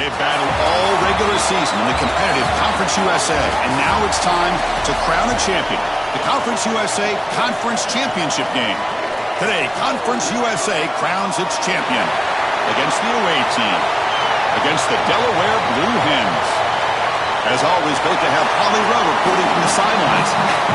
They've battled all regular season in the competitive Conference USA, and now it's time to crown a champion. The Conference USA Conference Championship game. Today, Conference USA crowns its champion against the away team, against the Delaware Blue Hens. As always, great to have Holly Rowe reporting from the sidelines.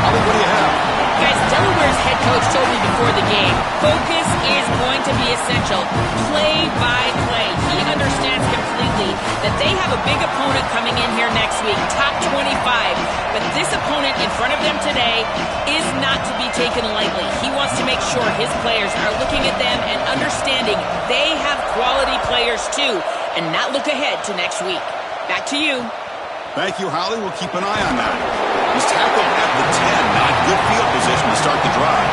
Holly, what do you have? Guys, Delaware's head coach told me before the game, focus is going to be essential. Play by play. He understands completely that they have a big opponent coming in here next week, top 25. But this opponent in front of them today is not to be taken lightly. He wants to make sure his players are looking at them and understanding they have quality players too, and not look ahead to next week. Back to you. Thank you, Holly. We'll keep an eye on that. He's tackled at the 10. Not good field position to start the drive.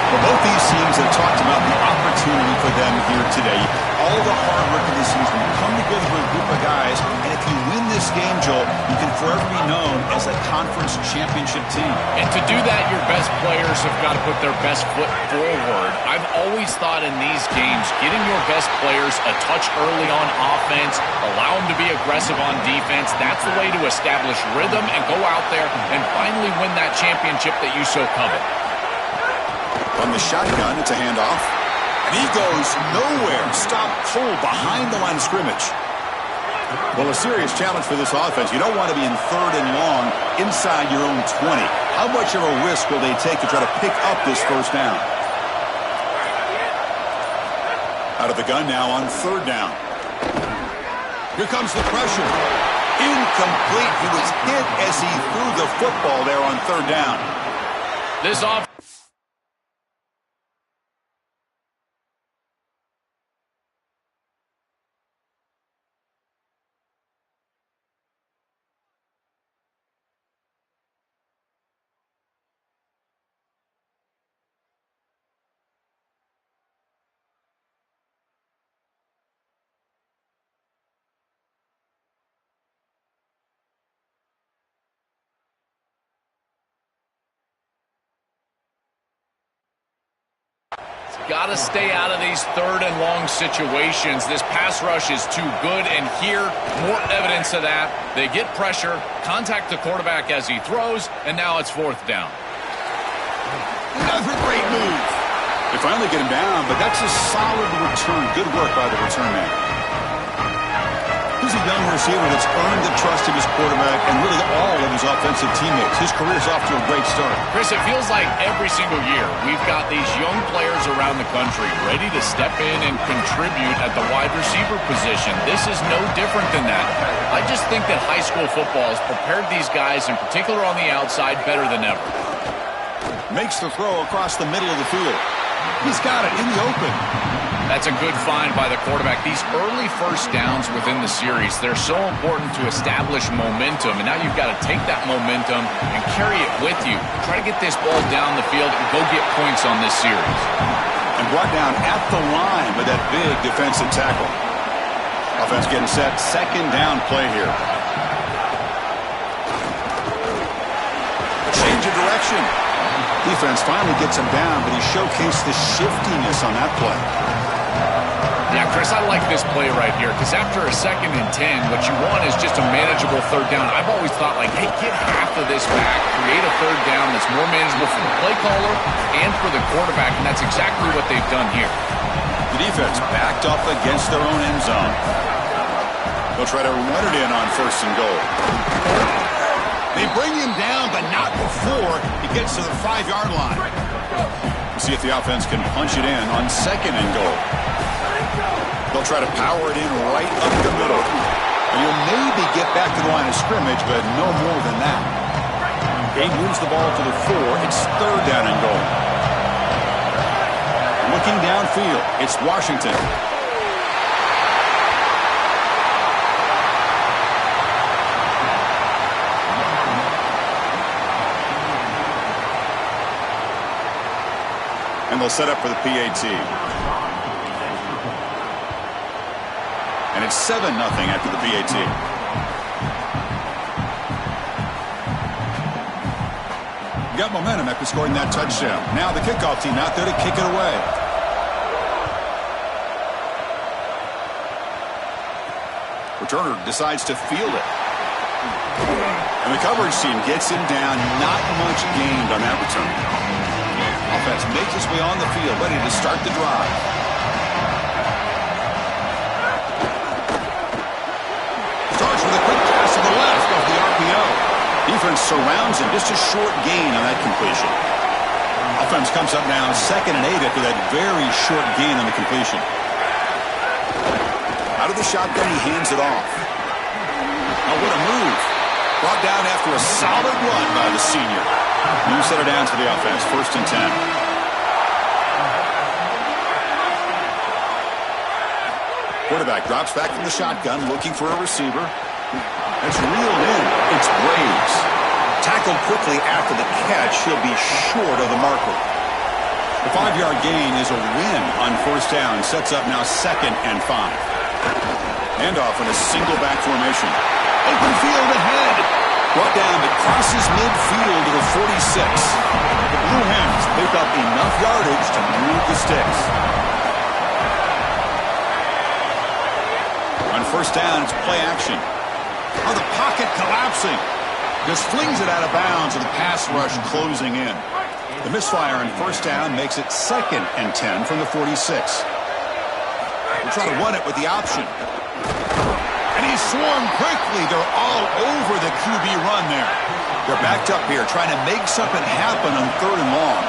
Well, both these teams have talked about the opportunity for them here today. All the hard work of this season will come together with a group of guys, and if you win this game, Joel, you can forever be known as a conference championship team. And to do that, your best players have got to put their best foot forward. I've always thought in these games, getting your best players a touch early on offense, allow them to be aggressive on defense, that's the way to establish rhythm and go out there and finally win that championship that you so covet. From the shotgun, it's a handoff. And he goes nowhere. Stop cold behind the line of scrimmage. Well, a serious challenge for this offense. You don't want to be in third and long inside your own 20. How much of a risk will they take to try to pick up this first down? Out of the gun now on third down. Here comes the pressure. Incomplete. He was hit as he threw the football there on third down. This offense. Got to stay out of these third and long situations. This pass rush is too good, and here, more evidence of that. They get pressure, contact the quarterback as he throws, and now it's fourth down. Another great move. They finally get him down, but that's a solid return. Good work by the return man. He's a young receiver that's earned the trust of his quarterback and really all of his offensive teammates. His career's off to a great start. Chris, it feels like every single year we've got these young players around the country ready to step in and contribute at the wide receiver position. This is no different than that. I just think that high school football has prepared these guys, in particular on the outside, better than ever. Makes the throw across the middle of the field. He's got it in the open. That's a good find by the quarterback. These early first downs within the series, they're so important to establish momentum. And now you've got to take that momentum and carry it with you. Try to get this ball down the field and go get points on this series. And brought down at the line with that big defensive tackle. Offense getting set. Second down play here. Change of direction. Defense finally gets him down, but he showcased the shiftiness on that play. Yeah, Chris, I like this play right here because after a 2nd and 10, what you want is just a manageable third down. I've always thought, like, hey, get half of this back, create a third down that's more manageable for the play caller and for the quarterback, and that's exactly what they've done here. The defense backed up against their own end zone. They'll try to run it in on 1st and goal. They bring him down, but not before he gets to the 5-yard line. We'll see if the offense can punch it in on 2nd and goal. They'll try to power it in right up the middle. And you'll maybe get back to the line of scrimmage, but no more than that. He moves the ball to the 4. It's 3rd down and goal. Looking downfield, it's Washington. And they'll set up for the PAT. And it's 7-0 after the PAT. Got momentum after scoring that touchdown. Now the kickoff team out there to kick it away. returner decides to field it. And the coverage team gets him down. Not much gained on that return. Offense makes its way on the field, ready to start the drive. Starts with a quick pass to the left of the RPO. Defense surrounds him. Just a short gain on that completion. Offense comes up now 2nd and 8 after that very short gain on the completion. Out of the shotgun, he hands it off. Oh, what a move. Brought down after a solid run by the senior. New set it down to the offense. 1st and 10. Quarterback drops back from the shotgun, looking for a receiver. That's reeled in. It's Graves. Tackled quickly after the catch. He'll be short of the marker. The 5-yard gain is a win on 1st down. Sets up now 2nd and 5. Handoff in a single back formation. Open field ahead. Brought down but crosses midfield to the 46. The Blue Hens pick up enough yardage to move the sticks. On 1st down, it's play action. Oh, the pocket collapsing. Just flings it out of bounds and the pass rush closing in. The misfire on 1st down makes it 2nd and 10 from the 46. We'll try to run it with the option. And he's swarmed quickly. They're all over the QB run there. They're backed up here trying to make something happen on 3rd and long.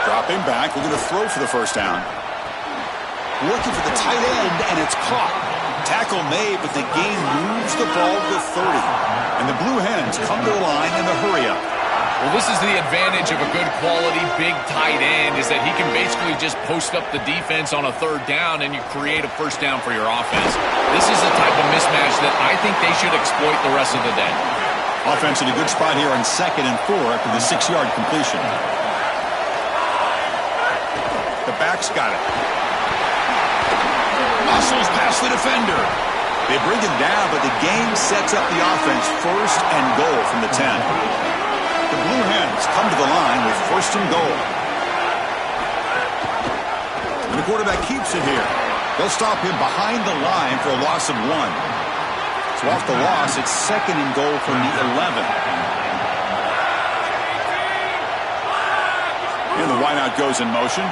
Dropping back. We're going to throw for the 1st down. Looking for the tight end, and it's caught. Tackle made, but the gain moves the ball to 30. And the Blue Hens come to the line in the hurry-up. Well, this is the advantage of a good quality big tight end, is that he can basically just post up the defense on a 3rd down and you create a 1st down for your offense. This is the type of mismatch that I think they should exploit the rest of the day. Offense in a good spot here on 2nd and 4 after the 6-yard completion. The back's got it. Muscles past the defender. They bring him down, but the gain sets up the offense 1st and goal from the 10. The Blue Hens come to the line with 1st and goal. And the quarterback keeps it here. They'll stop him behind the line for a loss of 1. So off the loss, it's 2nd and goal from the 11. And the wideout goes in motion.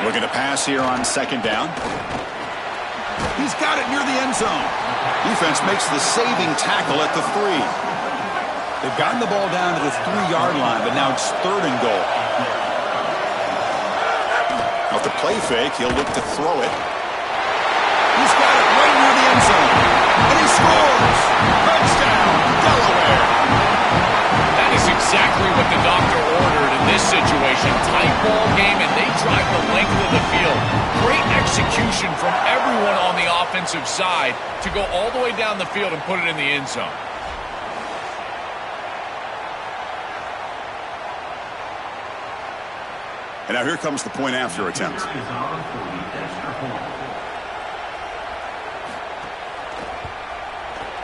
Looking to pass here on 2nd down. He's got it near the end zone. Defense makes the saving tackle at the 3. They've gotten the ball down to the 3-yard line, but now it's 3rd and goal. Off the play fake, he'll look to throw it. He's got it right near the end zone. And he scores! Touchdown, Delaware! That is exactly what the doctor ordered in this situation. Tight ball game, and they drive the length of the field. Great execution from everyone on the offensive side to go all the way down the field and put it in the end zone. And now here comes the point after attempt.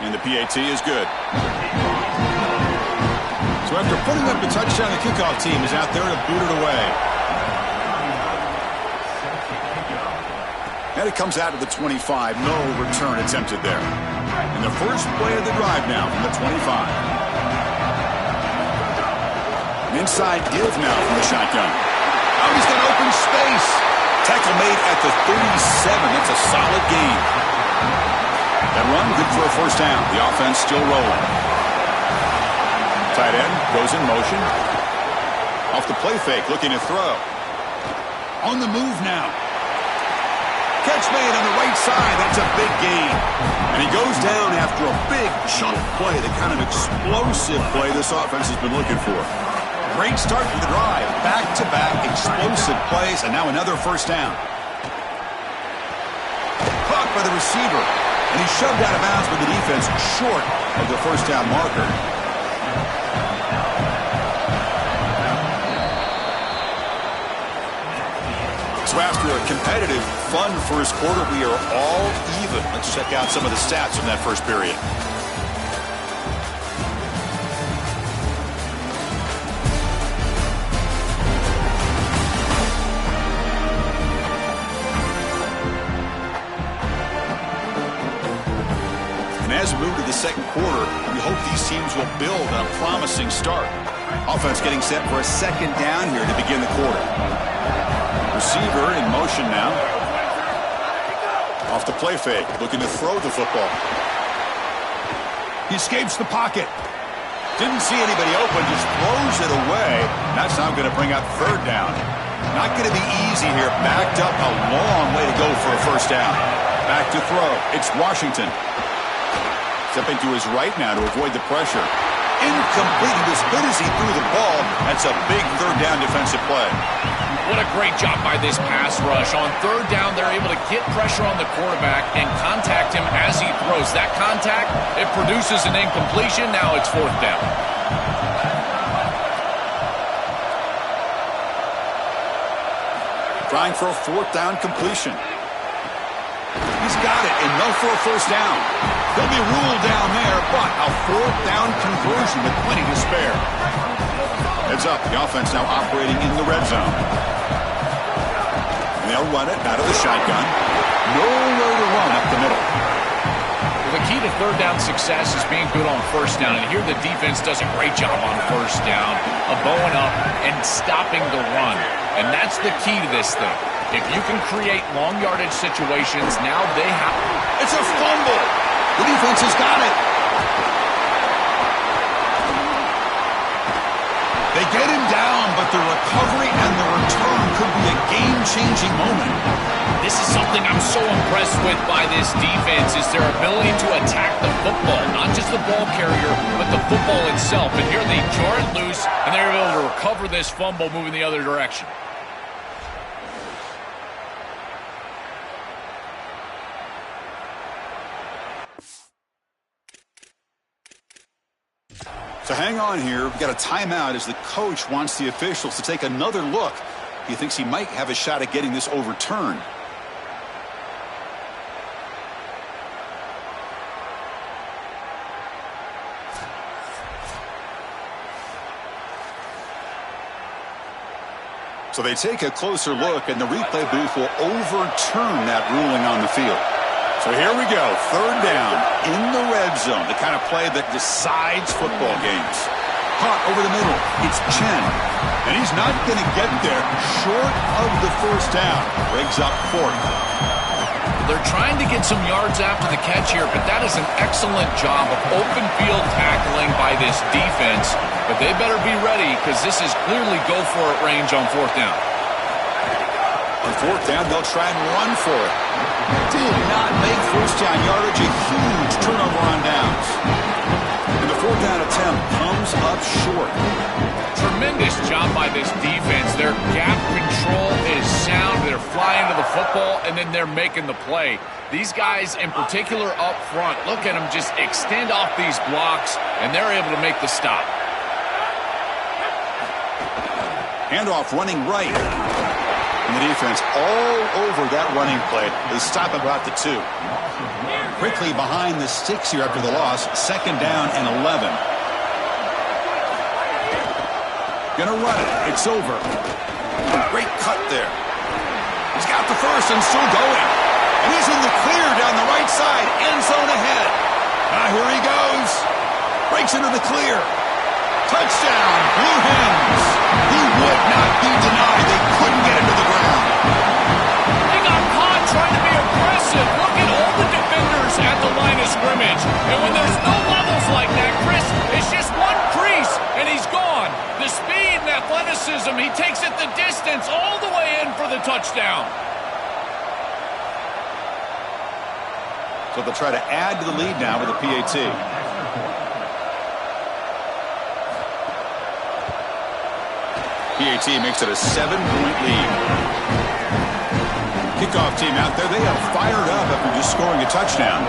And the PAT is good. So after putting up the touchdown, the kickoff team is out there to boot it away. And it comes out to the 25. No return attempted there. And the first play of the drive now from the 25. An inside give now from the shotgun. Oh, he's got open space. Tackle made at the 37. That's a solid gain. That run good for a 1st down. The offense still rolling. Tight end goes in motion. Off the play fake, looking to throw. On the move now. Catch made on the right side. That's a big gain. And he goes down after a big chunk play, the kind of explosive play this offense has been looking for. Great start to the drive. Back-to-back explosive plays, and now another 1st down. Caught by the receiver, and he's shoved out of bounds by the defense short of the 1st down marker. So after a competitive, fun first quarter, we are all even. Let's check out some of the stats from that first period. And as we move to the second quarter, we hope these teams will build on a promising start. Offense getting set for a second down here to begin the quarter. Receiver in motion now. Off the play fake, looking to throw the football. He escapes the pocket. Didn't see anybody open, just throws it away. That's now going to bring up third down. Not going to be easy here. Backed up a long way to go for a first down. Back to throw. It's Washington. Stepping to his right now to avoid the pressure. Incomplete. As good as he threw the ball, that's a big third down defensive play. What a great job by this pass rush. On third down, they're able to get pressure on the quarterback and contact him as he throws. That contact, it produces an incompletion. Now it's fourth down. Trying for a fourth down completion. He's got it, enough for a first down. He'll be ruled down there, but a fourth down conversion with plenty to spare. Heads up, the offense now operating in the red zone. And they'll run it out of the shotgun. Nowhere to run up the middle. Well, the key to third down success is being good on first down. And here the defense does a great job on first down of bowing up and stopping the run. And that's the key to this thing. If you can create long yardage situations, now they have... It's a fumble. The defense has got it. They get him down, but the recovery and the return could be a game-changing moment. This is something I'm so impressed with by this defense, is their ability to attack the football. Not just the ball carrier, but the football itself. And here they jar it loose, and they're able to recover this fumble moving the other direction. So hang on here. We've got a timeout as the coach wants the officials to take another look. He thinks he might have a shot at getting this overturned. So they take a closer look, and the replay booth will overturn that ruling on the field. So here we go, third down in the red zone, the kind of play that decides football games. Caught over the middle, it's Chen, and he's not going to get there short of the first down. Brings up fourth. They're trying to get some yards after the catch here, but that is an excellent job of open field tackling by this defense. But they better be ready, because this is clearly go-for-it range on fourth down. On fourth down, they'll try and run for it. Did not make first down yardage, a huge turnover on downs. And the fourth down attempt comes up short. Tremendous job by this defense. Their gap control is sound. They're flying to the football, and then they're making the play. These guys in particular up front, look at them just extend off these blocks, and they're able to make the stop. Handoff running right. And the defense all over that running play. They stop about the 2. Quickly behind the sticks here after the loss. Second down and 11. Gonna run it. It's over. Great cut there. He's got the first and still going. And he's in the clear down the right side. End zone ahead. Now here he goes. Breaks into the clear. Touchdown, Blue Hens. He would not be denied. They couldn't get him to the ground. They got caught trying to be aggressive. Look at all the defenders at the line of scrimmage. And when there's no levels like that, Chris, it's just one crease, and he's gone. The speed and athleticism, he takes it the distance all the way in for the touchdown. So they'll try to add to the lead now with a PAT. PAT makes it a 7-point lead. Kickoff team out there, they are fired up after just scoring a touchdown.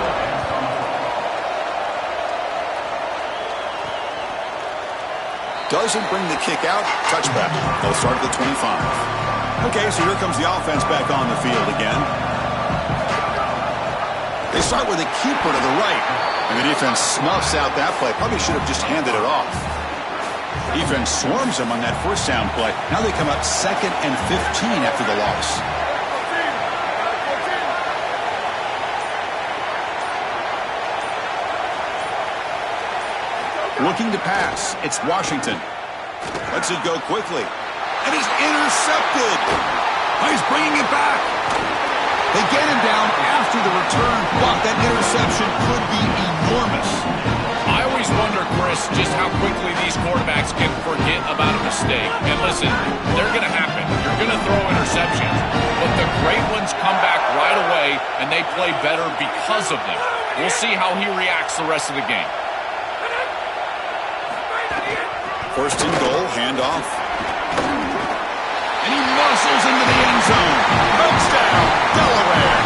Doesn't bring the kick out. Touchback. They'll start at the 25. Okay, so here comes the offense back on the field again. They start with a keeper to the right. And the defense snuffs out that play. Probably should have just handed it off. Defense swarms them on that first down play. Now they come up 2nd and 15 after the loss. Looking to pass. It's Washington. Lets it go quickly. And he's intercepted. Oh, he's bringing it back. They get him down after the return, but that interception could be enormous. I always wonder, Chris, just how quickly these quarterbacks can forget about a mistake. And listen, they're going to happen. You're going to throw interceptions. But the great ones come back right away, and they play better because of them. We'll see how he reacts the rest of the game. First and goal, handoff. And he muscles into the end zone. Touchdown, Delaware.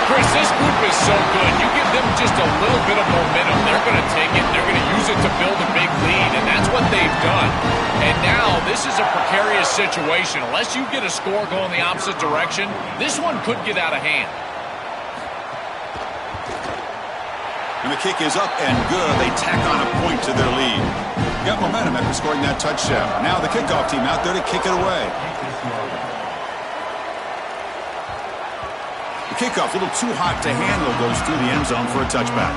Chris, this group is so good. You give them just a little bit of momentum, they're going to take it, they're going to use it to build a big lead, and that's what they've done. And now, this is a precarious situation. Unless you get a score going the opposite direction, this one could get out of hand. And the kick is up and good. They tack on a point to their lead. Got momentum after scoring that touchdown. Now the kickoff team out there to kick it away. The kickoff, a little too hot to handle, goes through the end zone for a touchback.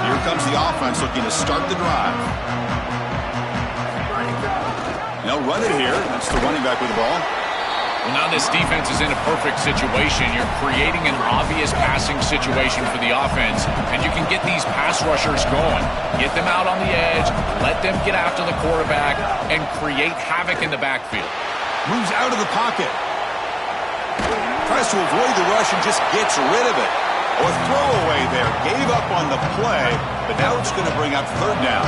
Here comes the offense looking to start the drive. They'll run it here. That's the running back with the ball. Well, now this defense is in a perfect situation. You're creating an obvious passing situation for the offense, and you can get these pass rushers going. Get them out on the edge, let them get after the quarterback, and create havoc in the backfield. Moves out of the pocket. Tries to avoid the rush and just gets rid of it. Or throwaway there. Gave up on the play, but now it's going to bring up third down.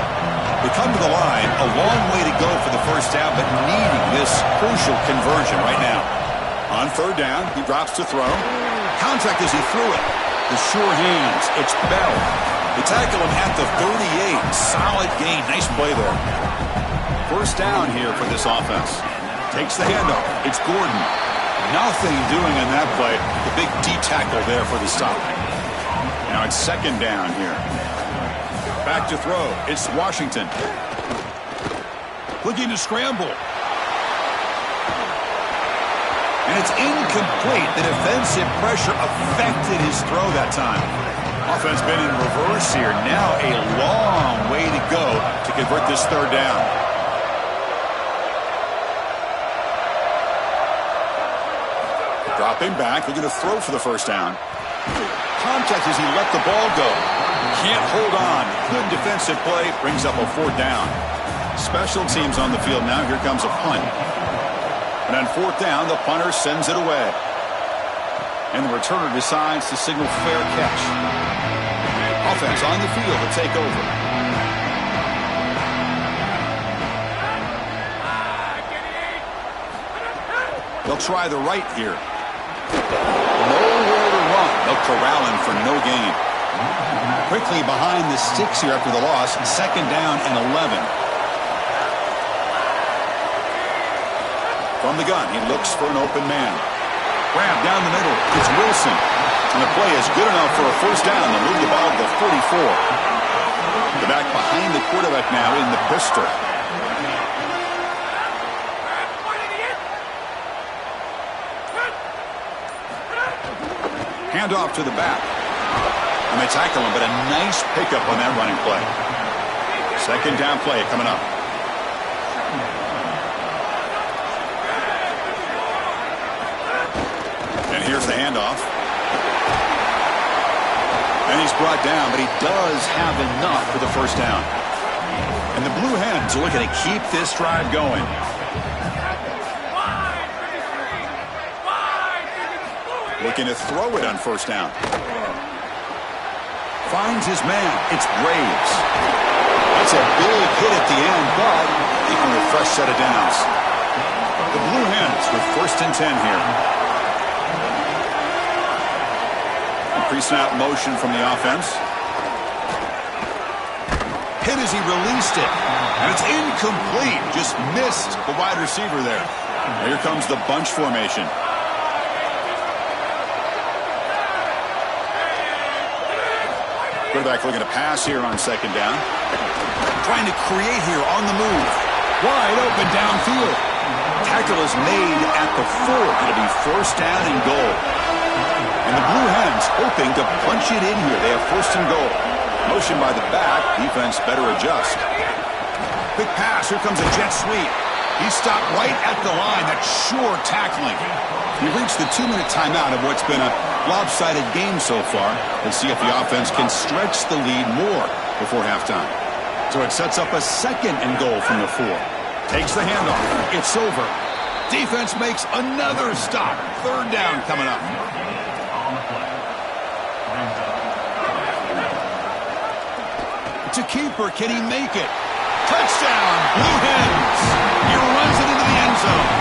They come to the line, a long way to go for the first down, but needing this crucial conversion right now. On third down, he drops to throw. Contact as he threw it. The sure hands. It's Bell. They tackle him at the 38. Solid gain. Nice play there. First down here for this offense. Takes the handoff. It's Gordon. Nothing doing in that play. The big D tackle there for the stop. Now it's second down here. Back to throw. It's Washington. Looking to scramble. And it's incomplete. The defensive pressure affected his throw that time. Offense been in reverse here. Now a long way to go to convert this third down. Dropping back, looking to throw for the first down. Contact as he let the ball go. Can't hold on. Good defensive play. Brings up a fourth down. Special teams on the field now. Here comes a punt. And on fourth down, the punter sends it away. And the returner decides to signal fair catch. Offense on the field to take over. They'll try the right here. Nowhere to run. They'll corral him for no gain. Quickly behind the sticks here after the loss. Second down and 11. From the gun, he looks for an open man. Grab down the middle. It's Wilson. And the play is good enough for a first down. They'll move the ball to the 44. The back behind the quarterback now in the pistol. Hand off to the back. And they tackle him, but a nice pickup on that running play. Second down play coming up. And here's the handoff. And he's brought down, but he does have enough for the first down. And the Blue Hens are looking to keep this drive going. Looking to throw it on first down. Finds his man. It's Braves. That's a big hit at the end, but they can a fresh set of downs. The Blue Hens with first and 10 here. Pre-snap motion from the offense. Hit as he released it. And it's incomplete. Just missed the wide receiver there. Here comes the bunch formation. Quarterback looking to pass here on second down. Trying to create here on the move. Wide open downfield. Tackle is made at the 4. It'll be first down and goal. And the Blue Hens hoping to punch it in here. They have first and goal. Motion by the back. Defense better adjust. Quick pass. Here comes a jet sweep. He stopped right at the line. That's sure tackling. We've reached the 2-minute timeout of what's been a lopsided game so far. Let's see if the offense can stretch the lead more before halftime. So it sets up a 2nd and goal from the 4. Takes the handoff. It's over. Defense makes another stop. 3rd down coming up. It's a keeper. Can he make it? Touchdown, Blue Hens. He runs it into the end zone.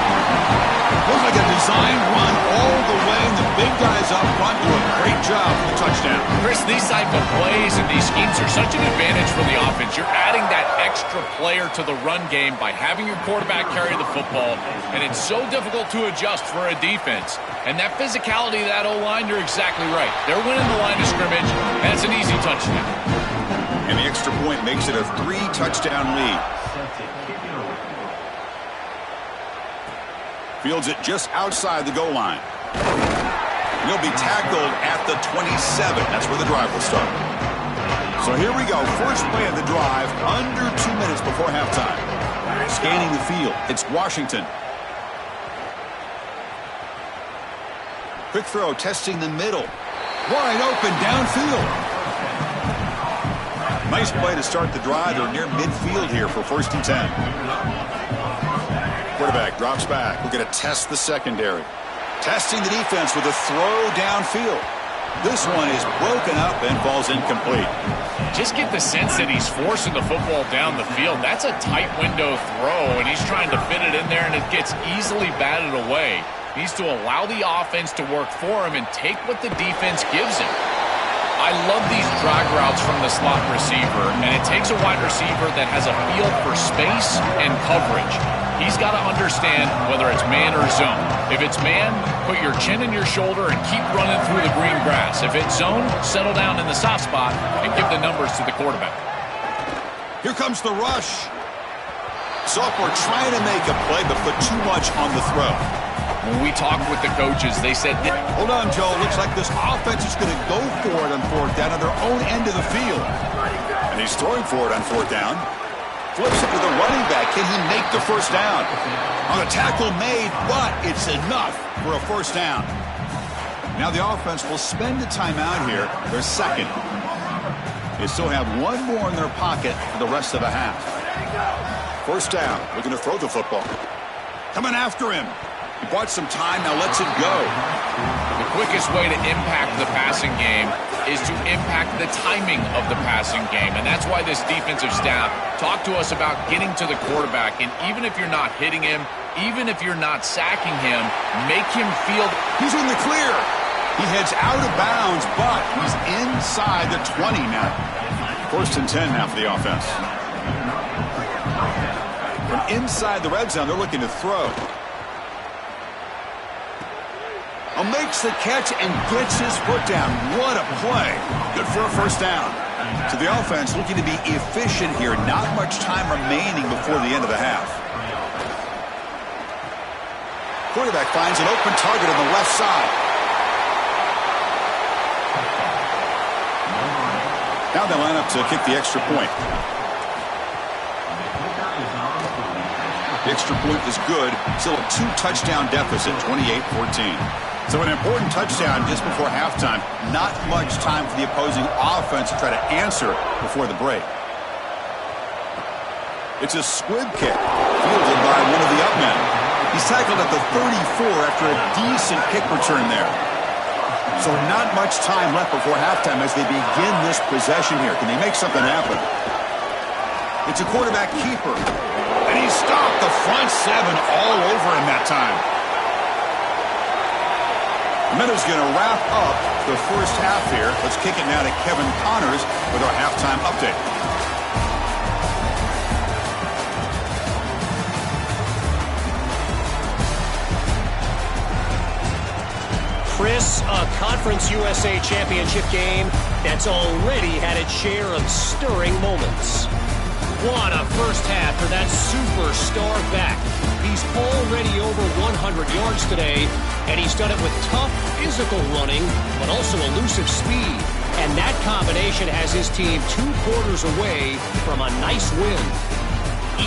Looks like a designed run all the way, and the big guys up front do a great job for the touchdown. Chris, these type of plays and these schemes are such an advantage for the offense. You're adding that extra player to the run game by having your quarterback carry the football, and it's so difficult to adjust for a defense. And that physicality of that O-line, you're exactly right. They're winning the line of scrimmage, and it's an easy touchdown. And the extra point makes it a 3-touchdown lead. Fields it just outside the goal line. He'll be tackled at the 27. That's where the drive will start. So here we go. First play of the drive, under 2 minutes before halftime. Scanning the field. It's Washington. Quick throw, testing the middle. Wide open downfield. Nice play to start the drive. They're near midfield here for 1st and 10. Quarterback drops back. We're going to test the secondary. Testing the defense with a throw downfield. This one is broken up and falls incomplete. Just get the sense that he's forcing the football down the field. That's a tight window throw, and he's trying to fit it in there, and it gets easily batted away. He needs to allow the offense to work for him and take what the defense gives him. I love these drag routes from the slot receiver, and it takes a wide receiver that has a feel for space and coverage. He's got to understand whether it's man or zone. If it's man, put your chin in your shoulder and keep running through the green grass. If it's zone, settle down in the soft spot and give the numbers to the quarterback. Here comes the rush. Sophomore trying to make a play, but put too much on the throw. When we talked with the coaches, they said, hold on, Joe. Looks like this offense is going to go for it on 4th down on their own end of the field. And he's throwing for it on 4th down. Flips it to the running back. Can he make the 1st down? On a tackle made, but it's enough for a 1st down. Now the offense will spend a timeout here. Their 2nd. They still have one more in their pocket for the rest of the half. 1st down. Looking to throw the football. Coming after him. He bought some time, now lets it go. The quickest way to impact the passing game is to impact the timing of the passing game, and that's why this defensive staff talked to us about getting to the quarterback, and even if you're not hitting him, even if you're not sacking him, make him feel he's in the clear. He heads out of bounds, but he's inside the 20 now. 1st and 10 now for the offense. From inside the red zone, they're looking to throw. Makes the catch and gets his foot down. What a play. Good for a 1st down. So the offense looking to be efficient here. Not much time remaining before the end of the half. Quarterback finds an open target on the left side. Now they line up to kick the extra point. The extra point is good. Still a 2-touchdown deficit, 28-14. So an important touchdown just before halftime. Not much time for the opposing offense to try to answer before the break. It's a squib kick, fielded by one of the upmen. He's tackled at the 34 after a decent kick return there. So not much time left before halftime as they begin this possession here. Can they make something happen? It's a quarterback keeper. And he stopped the front 7 all over him that time. Meadow's going to wrap up the 1st half here. Let's kick it now to Kevin Connors with our halftime update. Chris, a Conference USA Championship game that's already had its share of stirring moments. What a 1st half for that superstar back. He's already over 100 yards today, and he's done it with tough physical running, but also elusive speed. And that combination has his team 2 quarters away from a nice win.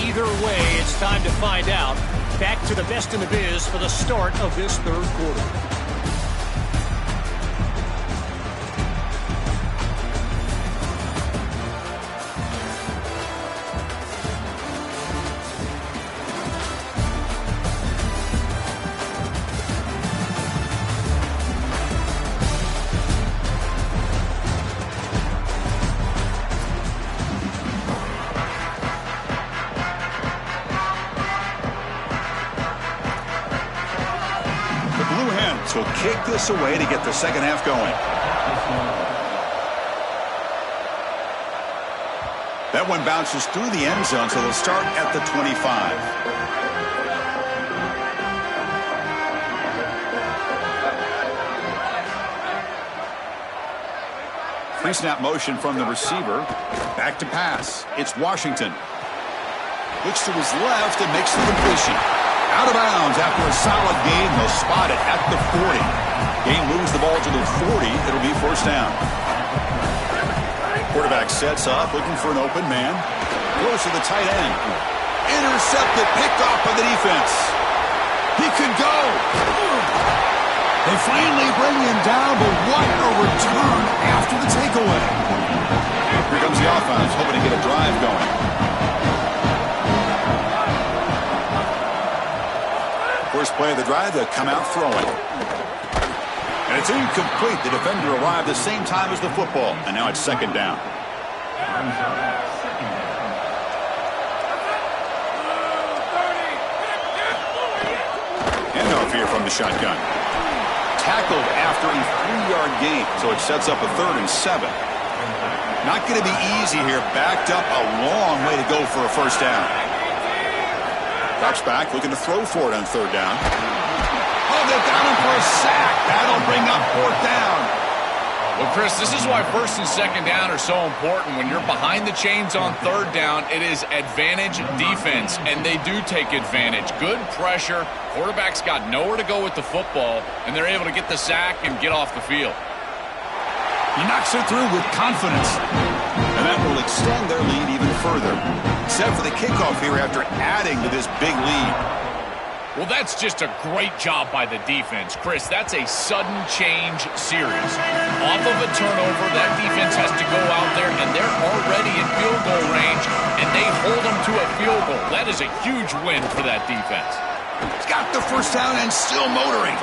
Either way, it's time to find out. Back to the best in the biz for the start of this third quarter. Will kick this away to get the second half going. That one bounces through the end zone, so they'll start at the 25. Pre-snap motion from the receiver. Back to pass. It's Washington. Looks to his left and makes the completion. Out of bounds after a solid gain. They'll spot it at the 40. Game moves the ball to the 40. It'll be first down. Quarterback sets up, looking for an open man. Goes to the tight end. Intercepted, picked off by the defense. He could go. They finally bring him down, but what a return after the takeaway. Here comes the offense, hoping to get a drive going. First play of the drive, they'll come out throwing. And it's incomplete. The defender arrived the same time as the football, and now it's second down. Handoff here from the shotgun. Tackled after a 3-yard gain, so it sets up a 3rd and 7. Not going to be easy here. Backed up a long way to go for a first down. Drops back, looking to throw for it on 3rd down. Oh, they've got him for a sack. That'll bring up 4th down. Well, Chris, this is why 1st and 2nd down are so important. When you're behind the chains on 3rd down, it is advantage defense, and they do take advantage. Good pressure. Quarterback's got nowhere to go with the football, and they're able to get the sack and get off the field. He knocks it through with confidence, and that will extend their lead even further. Except for the kickoff here after adding to this big lead. Well, that's just a great job by the defense. Chris, that's a sudden change series. Off of a turnover, that defense has to go out there, and they're already in field goal range, and they hold them to a field goal. That is a huge win for that defense. He's got the first down and still motoring.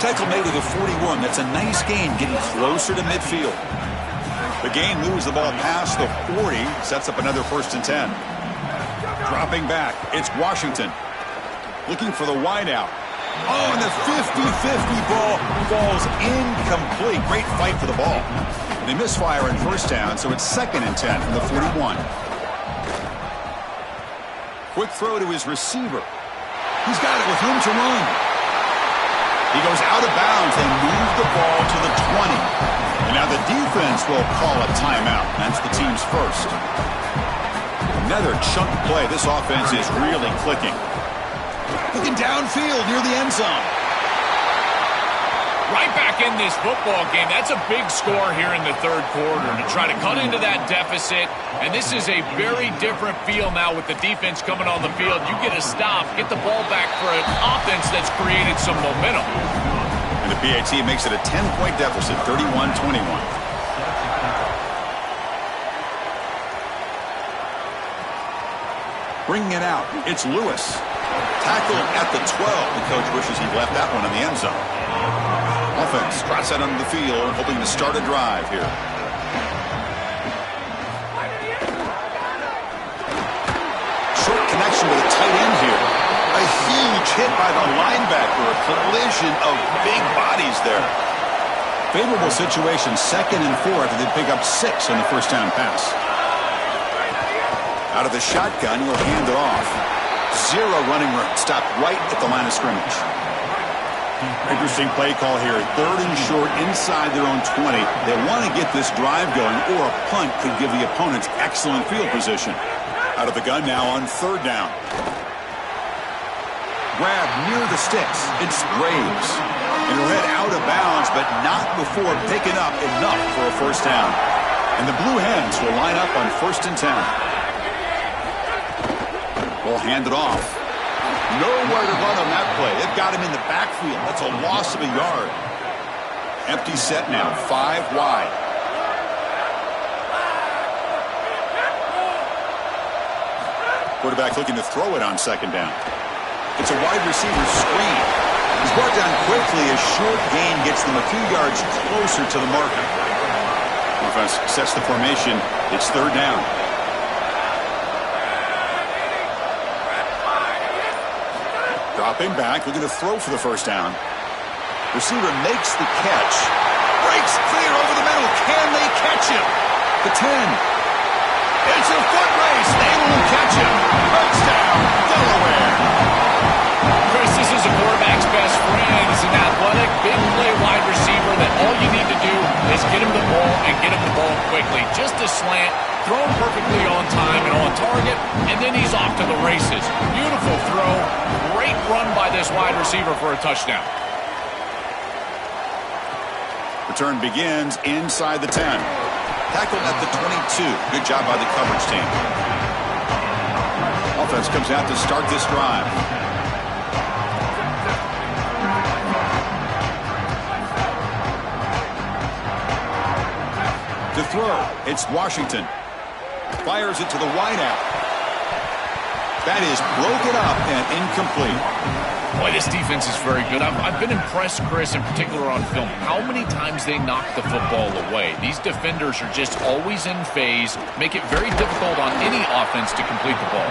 Tackle made to the 41. That's a nice gain, getting closer to midfield. The gain moves the ball past the 40, sets up another 1st and 10. Dropping back, it's Washington. Looking for the wideout. Oh, and the 50-50 ball falls incomplete. Great fight for the ball. They misfire in 1st down, so it's 2nd and 10 from the 41. Quick throw to his receiver. He's got it with room to run. He goes out of bounds. They move the ball to the 20. And now the defense will call a timeout. That's the team's first. Another chunk play. This offense is really clicking. Looking downfield near the end zone. Right back in this football game. That's a big score here in the 3rd quarter to try to cut into that deficit. And this is a very different feel now with the defense coming on the field. You get a stop, get the ball back for an offense that's created some momentum. And the PAT makes it a 10-point deficit, 31-21. Bringing it out, it's Lewis. Tackled at the 12. The coach wishes he left that one in the end zone. Offense trots out onto the field, hoping to start a drive here. Short connection with a tight end here. A huge hit by the linebacker. A collision of big bodies there. Favorable situation, 2nd and 4 after they pick up 6 on the 1st down pass. Out of the shotgun, he'll hand it off. 0 running room. Stopped right at the line of scrimmage. Interesting play call here. 3rd and short inside their own 20. They want to get this drive going, or a punt could give the opponents excellent field position. Out of the gun now on 3rd down. Grab near the sticks. It's Graves. And he'll head out of bounds, but not before picking up enough for a first down. And the Blue Hens will line up on 1st and 10. We'll hand it off. Nowhere to run on that play. They've got him in the backfield. That's a loss of a yard. Empty set now, 5 wide. Quarterback looking to throw it on 2nd down. It's a wide receiver screen. He's brought down quickly. A short gain gets them a few yards closer to the marker. Offense sets the formation. It's 3rd down. Dropping back, looking to throw for the first down. Receiver makes the catch. Breaks clear over the middle. Can they catch him? The 10. It's a foot race. They won't catch him. Touchdown, Delaware. Chris, this is a quarterback's best friend. He's an athletic, big play wide receiver that all you need to do is get him the ball and get him the ball quickly. Just a slant, thrown perfectly on time and on target, and then he's off to the races. Beautiful throw. Great run by this wide receiver for a touchdown. Return begins inside the 10. Tackled at the 22. Good job by the coverage team. Offense comes out to start this drive. To throw, it's Washington. Fires it to the wideout. That is broken up and incomplete. Boy, this defense is very good. I've been impressed, Chris, in particular on film, how many times they knock the football away. These defenders are just always in phase, make it very difficult on any offense to complete the ball.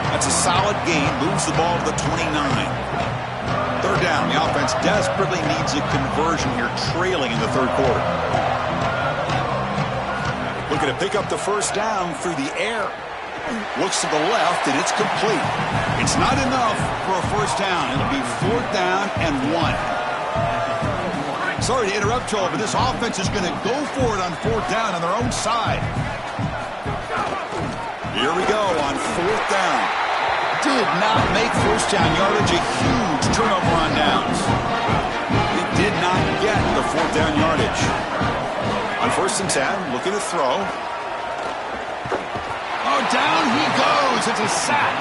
That's a solid gain, moves the ball to the 29. 3rd down, the offense desperately needs a conversion here, trailing in the 3rd quarter. Looking to pick up the first down through the air. Looks to the left, and it's complete. It's not enough for a first down. It'll be 4th down and 1. Sorry to interrupt, Joel, but this offense is going to go for it on 4th down on their own side. Here we go on 4th down. Did not make first down yardage, a huge turnover on downs. It did not get the 4th down yardage. On 1st and 10, looking to throw. Down he goes. It's a sack.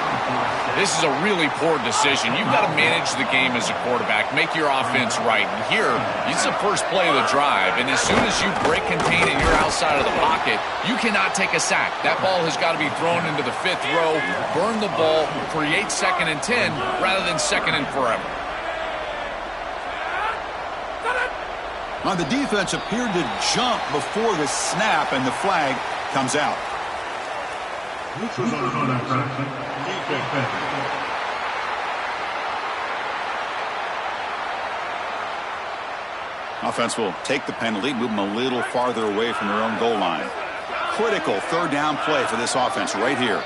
This is a really poor decision. You've got to manage the game as a quarterback, make your offense right. And here, it's the first play of the drive, and as soon as you break contain and you're outside of the pocket, you cannot take a sack. That ball has got to be thrown into the 5th row, burn the ball, create 2nd and 10 rather than 2nd and forever. On the defense appeared to jump before the snap, and the flag comes out. Offense will take the penalty, move them a little farther away from their own goal line. Critical 3rd down play for this offense right here.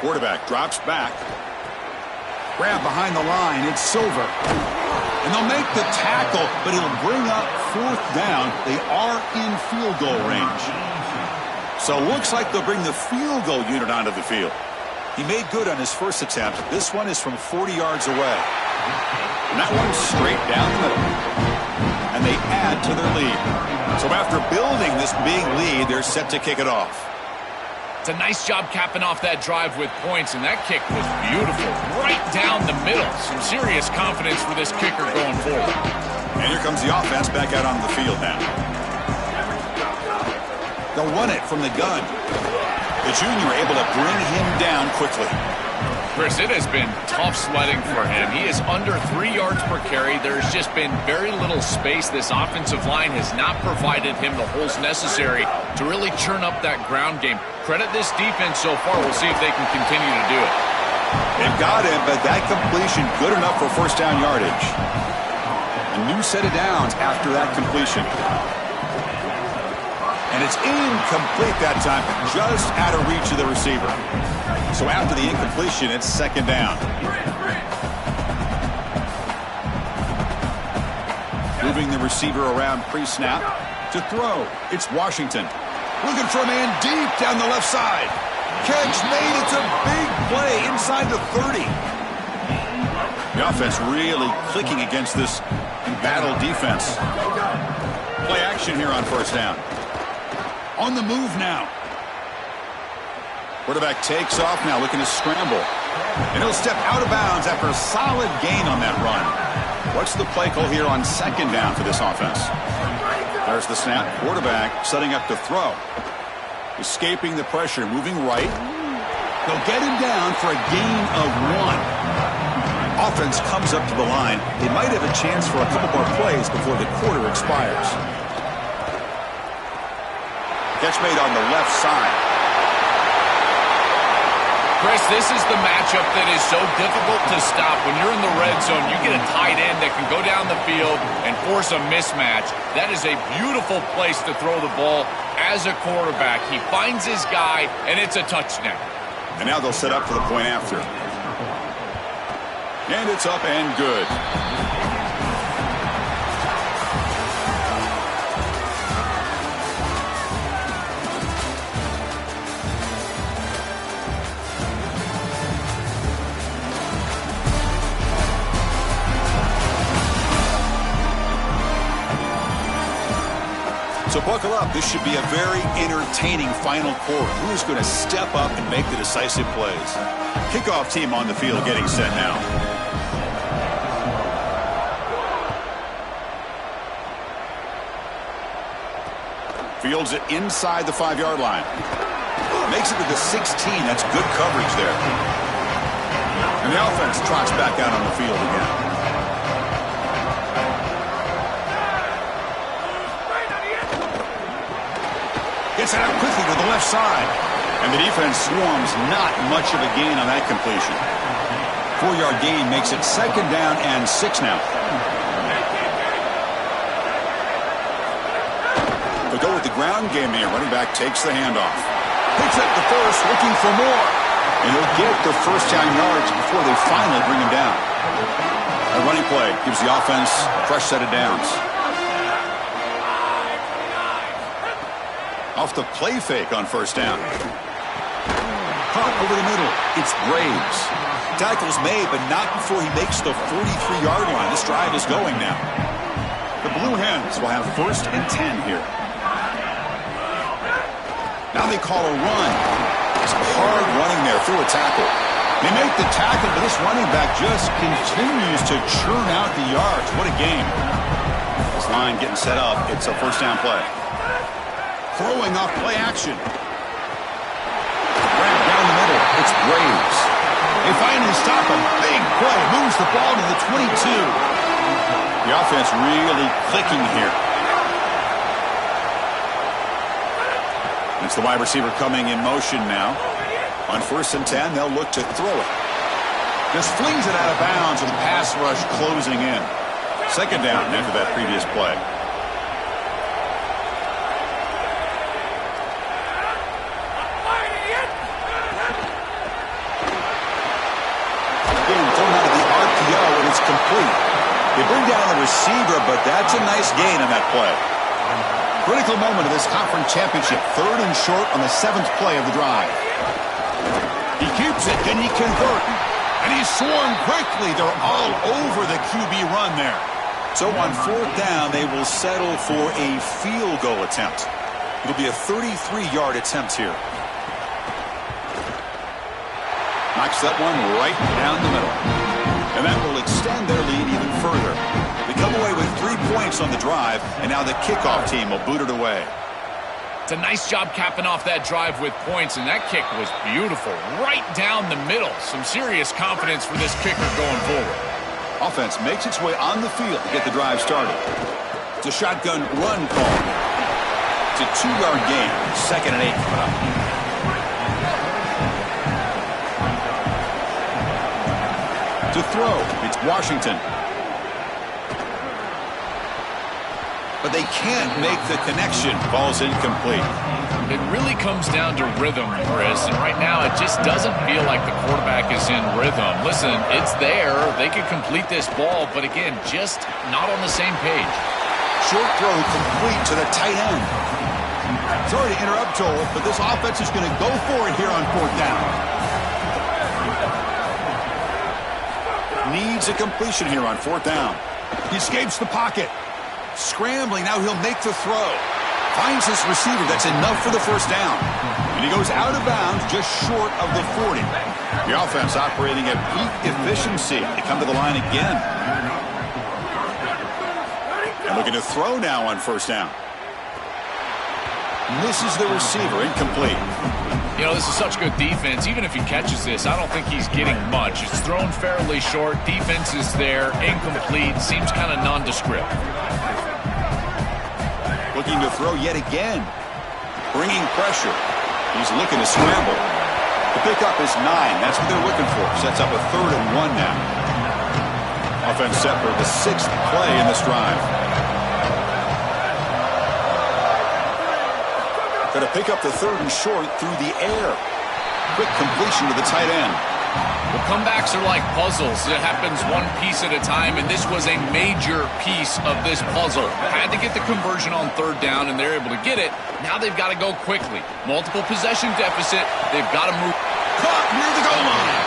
Quarterback drops back. Grab behind the line. It's Silver. And they'll make the tackle, but it'll bring up 4th down. They are in field goal range. So it looks like they'll bring the field goal unit onto the field. He made good on his first attempt. This one is from 40 yards away. And that one's straight down the middle. And they add to their lead. So after building this big lead, they're set to kick it off. It's a nice job capping off that drive with points, and that kick was beautiful. Right down the middle. Some serious confidence for this kicker going forward. And here comes the offense back out on the field now. They'll run it from the gun. The junior able to bring him down quickly. Chris, it has been tough sledding for him. He is under 3 yards per carry. There's just been very little space. This offensive line has not provided him the holes necessary to really churn up that ground game. Credit this defense so far. We'll see if they can continue to do it. They've got him, but that completion good enough for first down yardage. A new set of downs after that completion. And it's incomplete that time, just out of reach of the receiver. So after the incompletion, it's 2nd down. Moving the receiver around pre-snap to throw. It's Washington. Looking for a man deep down the left side. Catch made. It's a big play inside the 30. The offense really clicking against this embattled defense. Play action here on first down. On the move now. Quarterback takes off now, looking to scramble. And he'll step out of bounds after a solid gain on that run. What's the play call here on second down for this offense? There's the snap. Quarterback setting up to throw. Escaping the pressure, moving right. They'll get him down for a gain of 1. Offense comes up to the line. They might have a chance for a couple more plays before the quarter expires. Catch made on the left side. Chris, this is the matchup that is so difficult to stop. When you're in the red zone, you get a tight end that can go down the field and force a mismatch. That is a beautiful place to throw the ball as a quarterback. He finds his guy, and it's a touchdown. And now they'll set up for the point after. And it's up and good. So buckle up. This should be a very entertaining final quarter. Who's going to step up and make the decisive plays? Kickoff team on the field getting set now. Fields it inside the 5-yard line. Makes it to the 16. That's good coverage there. And the offense trots back out on the field again. Gets it out quickly to the left side. And the defense swarms. Not much of a gain on that completion. 4-yard gain makes it second down and 6 now. They'll go with the ground game here. Running back takes the handoff. Picks up the first, looking for more. And he'll get the first down yards before they finally bring him down. A running play gives the offense a fresh set of downs. Off the play fake on first down. Pop over the middle. It's Graves. Tackle's made, but not before he makes the 43-yard line. This drive is going now. The Blue Hens will have first and 10 here. Now they call a run. It's hard running there through a tackle. They make the tackle, but this running back just continues to churn out the yards. What a game. This line getting set up. It's a first down play. Throwing off play action. Right down the middle. It's Graves. They finally stop him. Big play. Moves the ball to the 22. The offense really clicking here. It's the wide receiver coming in motion now. On first and 10, they'll look to throw it. Just flings it out of bounds with the pass rush closing in. Second down after that previous play. Complete. They bring down the receiver, but that's a nice gain on that play. Critical moment of this conference championship. Third and short on the 7th play of the drive. He keeps it. Can he convert? And he's swarmed quickly. They're all over the QB run there. So on fourth down, they will settle for a field goal attempt. It'll be a 33-yard attempt here. Knocks that one right down the middle. And that will extend their lead even further. They come away with 3 points on the drive, and now the kickoff team will boot it away. It's a nice job capping off that drive with points, and that kick was beautiful. Right down the middle. Some serious confidence for this kicker going forward. Offense makes its way on the field to get the drive started. It's a shotgun run call. It's a 2-yard gain. Second and 8 coming up. To throw, it's Washington. But they can't make the connection. Ball's incomplete. It really comes down to rhythm, Chris, and right now it just doesn't feel like the quarterback is in rhythm. Listen, it's there. They could complete this ball, but again, just not on the same page. Short throw complete to the tight end. Sorry to interrupt, Joel, but this offense is going to go for it here on fourth down. needs a completion here on 4th down. He escapes the pocket. Scrambling, now he'll make the throw. Finds his receiver, that's enough for the 1st down. And he goes out of bounds just short of the 40. The offense operating at peak efficiency. They come to the line again. And looking to throw now on 1st down. Misses the receiver, incomplete. You know, this is such good defense. Even if he catches this, I don't think he's getting much. It's thrown fairly short. Defense is there. Incomplete. Seems kind of nondescript. Looking to throw yet again. Bringing pressure. He's looking to scramble. The pickup is 9. That's what they're looking for. Sets up a 3rd and 1 now. Offense set for the 6th play in this drive. Going to pick up the 3rd and short through the air. Quick completion to the tight end. Well, comebacks are like puzzles. It happens one piece at a time, and this was a major piece of this puzzle. Had to get the conversion on 3rd down, and they're able to get it. Now they've got to go quickly. Multiple possession deficit. They've got to move. Caught near the goal line.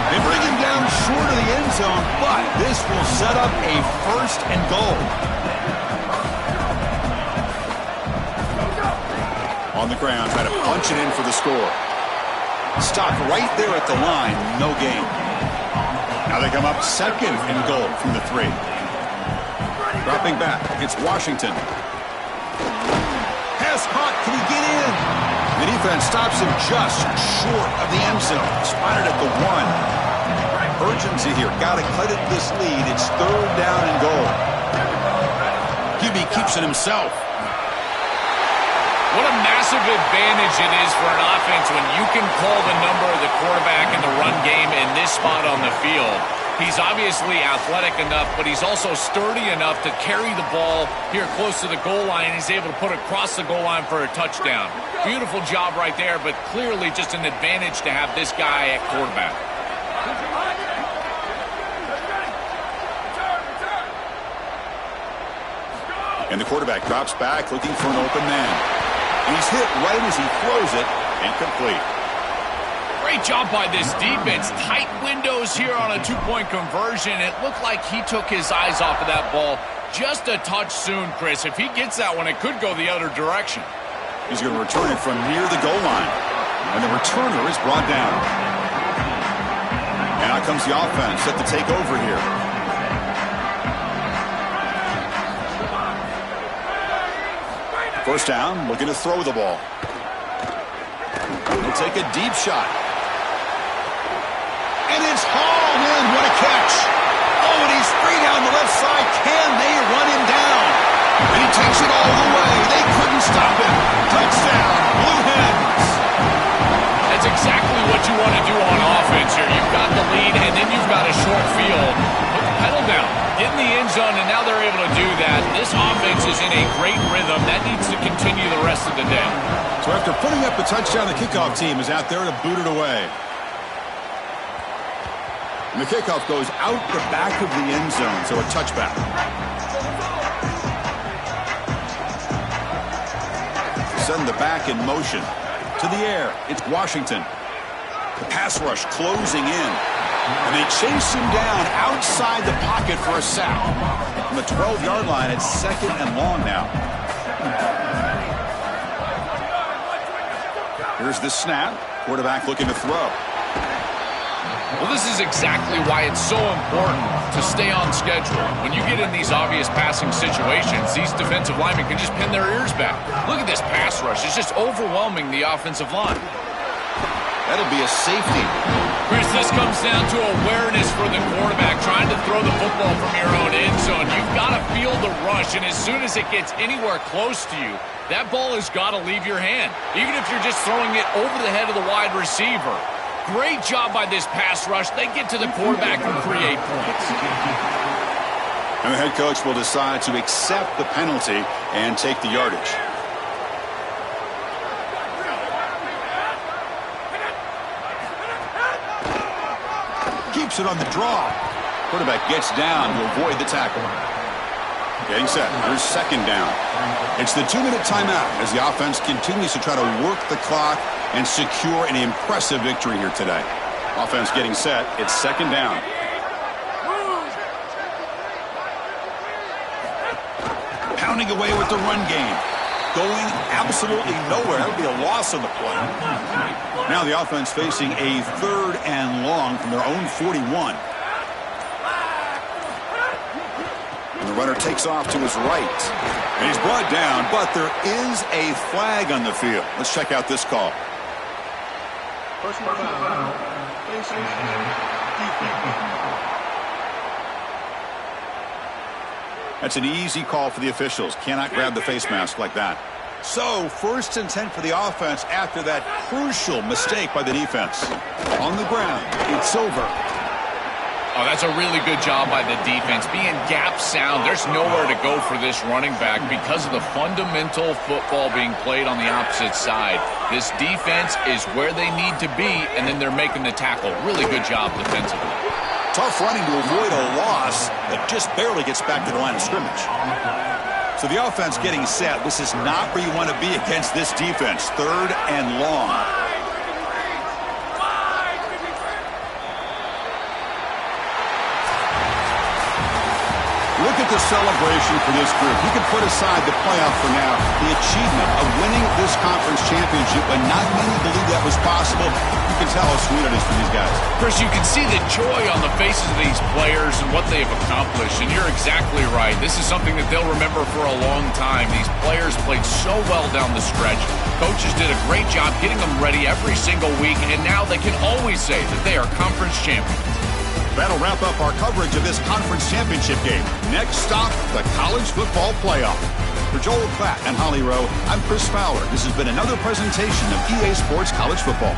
They bring him down short of the end zone, but this will set up a 1st and goal. On the ground, trying to punch it in for the score. Stopped right there at the line, no gain. Now they come up 2nd and goal from the 3. Dropping back, it's Washington. Pass caught, can he get in? The defense stops him just short of the end zone. Spotted at the 1. Urgency here, got to cut it this lead. It's 3rd down and goal. QB keeps it himself. What a massive advantage it is for an offense when you can call the number of the quarterback in the run game in this spot on the field. He's obviously athletic enough, but he's also sturdy enough to carry the ball here close to the goal line. He's able to put it across the goal line for a touchdown. Beautiful job right there, but clearly just an advantage to have this guy at quarterback. And the quarterback drops back looking for an open man. He's hit right as he throws it. Incomplete. Great job by this defense. Tight windows here on a 2-point conversion. It looked like he took his eyes off of that ball just a touch soon, Chris. If he gets that one, it could go the other direction. He's going to return it from near the goal line. And the returner is brought down. And out comes the offense set to take over here. First down, looking to throw the ball. He'll take a deep shot. And it's hauled in. What a catch. Oh, and he's free down the left side. Can they run him down? And he takes it all the way. They couldn't stop him. Touchdown, Blue Hens. That's exactly what you want to do on offense here. You've got the lead, and then you've got a short field. Put the pedal down. Get in the end zone, and now they're able to do that. This offense is in a great rhythm. That needs to continue the rest of the day. So after putting up the touchdown, the kickoff team is out there to boot it away. And the kickoff goes out the back of the end zone, so a touchback. Send the back in motion. To the air, it's Washington. The pass rush closing in. And they chase him down outside the pocket for a sack. On the 12-yard line, it's 2nd and long now. Here's the snap. Quarterback looking to throw. Well, this is exactly why it's so important to stay on schedule. When you get in these obvious passing situations, these defensive linemen can just pin their ears back. Look at this pass rush. It's just overwhelming the offensive line. That'll be a safety. Chris, this comes down to awareness for the quarterback, trying to throw the football from your own end zone. You've got to feel the rush, and as soon as it gets anywhere close to you, that ball has got to leave your hand, even if you're just throwing it over the head of the wide receiver. Great job by this pass rush. They get to the quarterback and create points. And the head coach will decide to accept the penalty and take the yardage. Keeps it on the draw. Quarterback gets down to avoid the tackle. Getting set. Here's 2nd down. It's the 2-minute timeout as the offense continues to try to work the clock and secure an impressive victory here today. Offense getting set. It's 2nd down. running away with the run game. Going absolutely nowhere. It would be a loss on the play. Now the offense facing a 3rd and long from their own 41. And the runner takes off to his right. And he's brought down, but there is a flag on the field. Let's check out this call. Personal foul. That's an easy call for the officials. Cannot grab the face mask like that. So, 1st and 10 for the offense after that crucial mistake by the defense. On the ground, it's over. Oh, that's a really good job by the defense. Being gap sound, there's nowhere to go for this running back because of the fundamental football being played on the opposite side. This defense is where they need to be, and then they're making the tackle. Really good job defensively. Tough running to avoid a loss that just barely gets back to the line of scrimmage. So the offense getting set. This is not where you want to be against this defense. 3rd and long. Look at the celebration for this group. You can put aside the playoff for now. The achievement of winning this conference championship when not many believe that was possible. You can tell how sweet it is for these guys. Chris, you can see the joy on the faces of these players and what they have accomplished. And you're exactly right. This is something that they'll remember for a long time. These players played so well down the stretch. Coaches did a great job getting them ready every single week. And now they can always say that they are conference champions. That'll wrap up our coverage of this conference championship game. Next stop, the college football playoff. For Joel Klatt and Holly Rowe, I'm Chris Fowler. This has been another presentation of EA Sports College Football.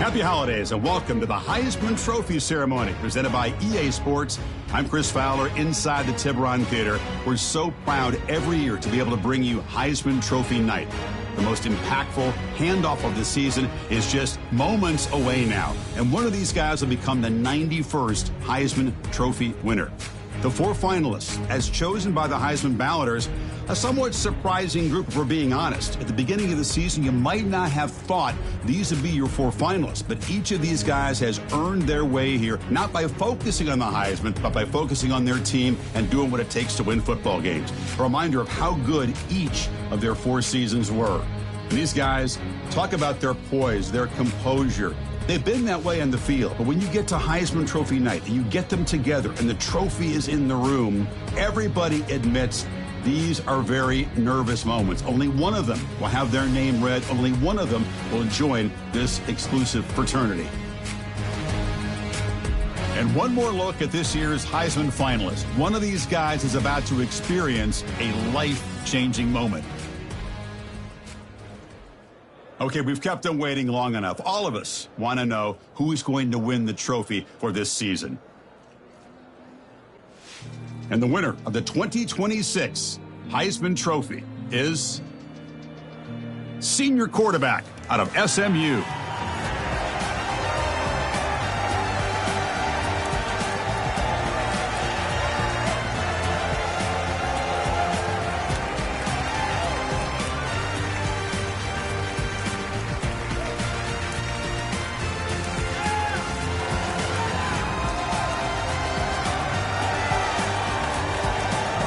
Happy holidays and welcome to the Heisman Trophy ceremony presented by EA Sports. I'm Chris Fowler inside the Tiburon Theater. We're so proud every year to be able to bring you Heisman Trophy night. The most impactful handoff of the season is just moments away now. And one of these guys will become the 91st Heisman Trophy winner. The 4 finalists, as chosen by the Heisman balloters, a somewhat surprising group if we're being honest. At the beginning of the season, you might not have thought these would be your 4 finalists, but each of these guys has earned their way here, not by focusing on the Heisman, but by focusing on their team and doing what it takes to win football games. A reminder of how good each of their 4 seasons were. And these guys talk about their poise, their composure. They've been that way on the field, but when you get to Heisman Trophy night and you get them together and the trophy is in the room, everybody admits these are very nervous moments. Only one of them will have their name read. Only one of them will join this exclusive fraternity. And one more look at this year's Heisman finalist. One of these guys is about to experience a life-changing moment. Okay, we've kept them waiting long enough. All of us want to know who is going to win the trophy for this season. And the winner of the 2026 Heisman Trophy is senior quarterback out of SMU.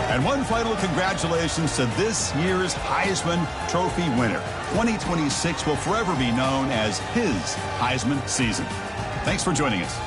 And one final congratulations to this year's Heisman Trophy winner. 2026 will forever be known as his Heisman season. Thanks for joining us.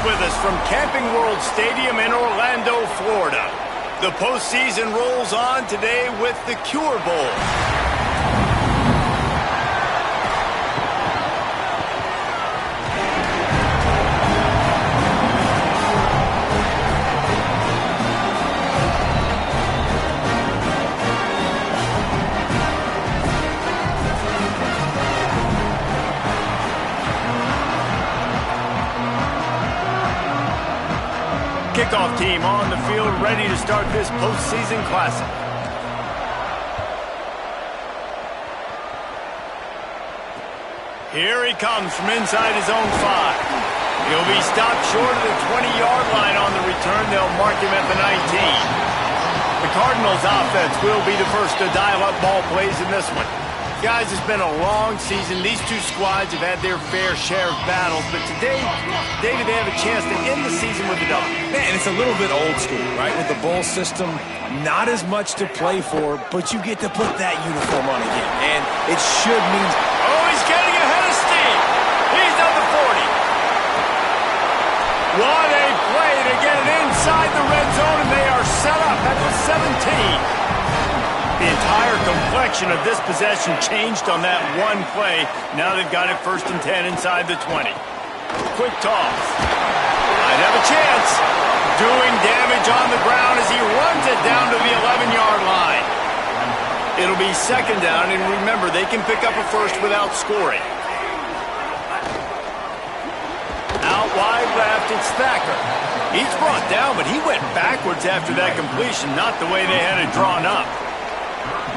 with us from Camping World Stadium in Orlando, Florida. The postseason rolls on today with the Cure Bowl. Kickoff team on the field, ready to start this postseason classic. Here he comes from inside his own 5. He'll be stopped short of the 20-yard line on the return. They'll mark him at the 19. The Cardinals offense will be the first to dial up ball plays in this one. Guys, it's been a long season. These two squads have had their fair share of battles, but today, David, they have a chance to end the season with a W. Man, it's a little bit old school, right? With the bowl system, not as much to play for, but you get to put that uniform on again, and it should mean... Oh, he's getting ahead of steam. He's on the 40. What a play to get it inside the red zone, and they are set up at the 17. The entire complexion of this possession changed on that one play. Now they've got it 1st and 10 inside the 20. Quick toss. Might have a chance. Doing damage on the ground as he runs it down to the 11-yard line. It'll be 2nd down, and remember, they can pick up a first without scoring. Out wide left, it's Thacker. He's brought down, but he went backwards after that completion, not the way they had it drawn up.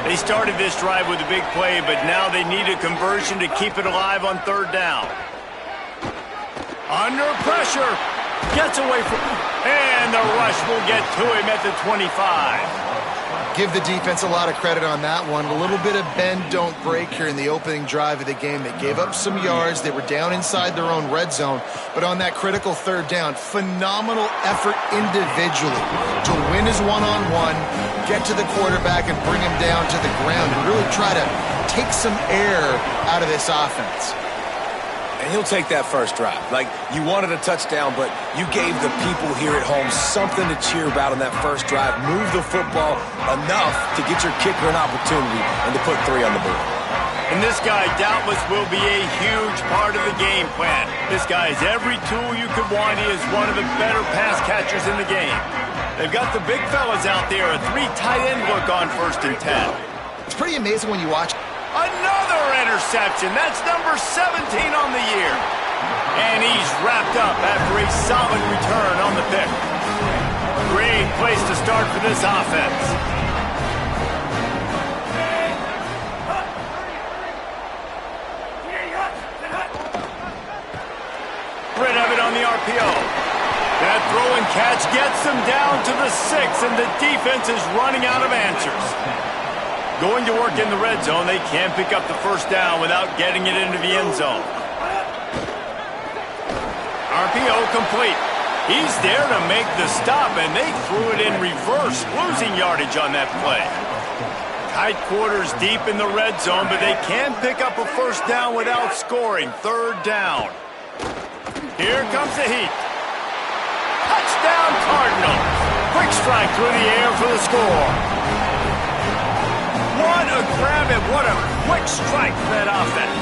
They started this drive with a big play, but now they need a conversion to keep it alive on 3rd down. Under pressure. Gets away from him. And the rush will get to him at the 25. Give the defense a lot of credit on that one. A little bit of bend, don't break here in the opening drive of the game. They gave up some yards. They were down inside their own red zone. But on that critical 3rd down, phenomenal effort individually to win his one-on-one, get to the quarterback and bring him down to the ground and really try to take some air out of this offense. And he'll take that first drive. Like, you wanted a touchdown, but you gave the people here at home something to cheer about on that first drive. Move the football enough to get your kicker an opportunity and to put 3 on the board. And this guy doubtless will be a huge part of the game plan. This guy has every tool you could want. He is one of the better pass catchers in the game. They've got the big fellas out there. A 3 tight end look on 1st and 10. It's pretty amazing when you watch. Another interception. That's number 17 on the year. And he's wrapped up after a solid return on the pick. Great place to start for this offense. Rid of it on the RPO. That throw and catch gets them down to the 6, and the defense is running out of answers. Going to work in the red zone, they can't pick up the 1st down without getting it into the end zone. RPO complete. He's there to make the stop, and they threw it in reverse, losing yardage on that play. Tight quarters deep in the red zone, but they can pick up a 1st down without scoring. 3rd down. Here comes the heat. Touchdown, Cardinals. Quick strike through the air for the score. What a grab and what a quick strike for that offense.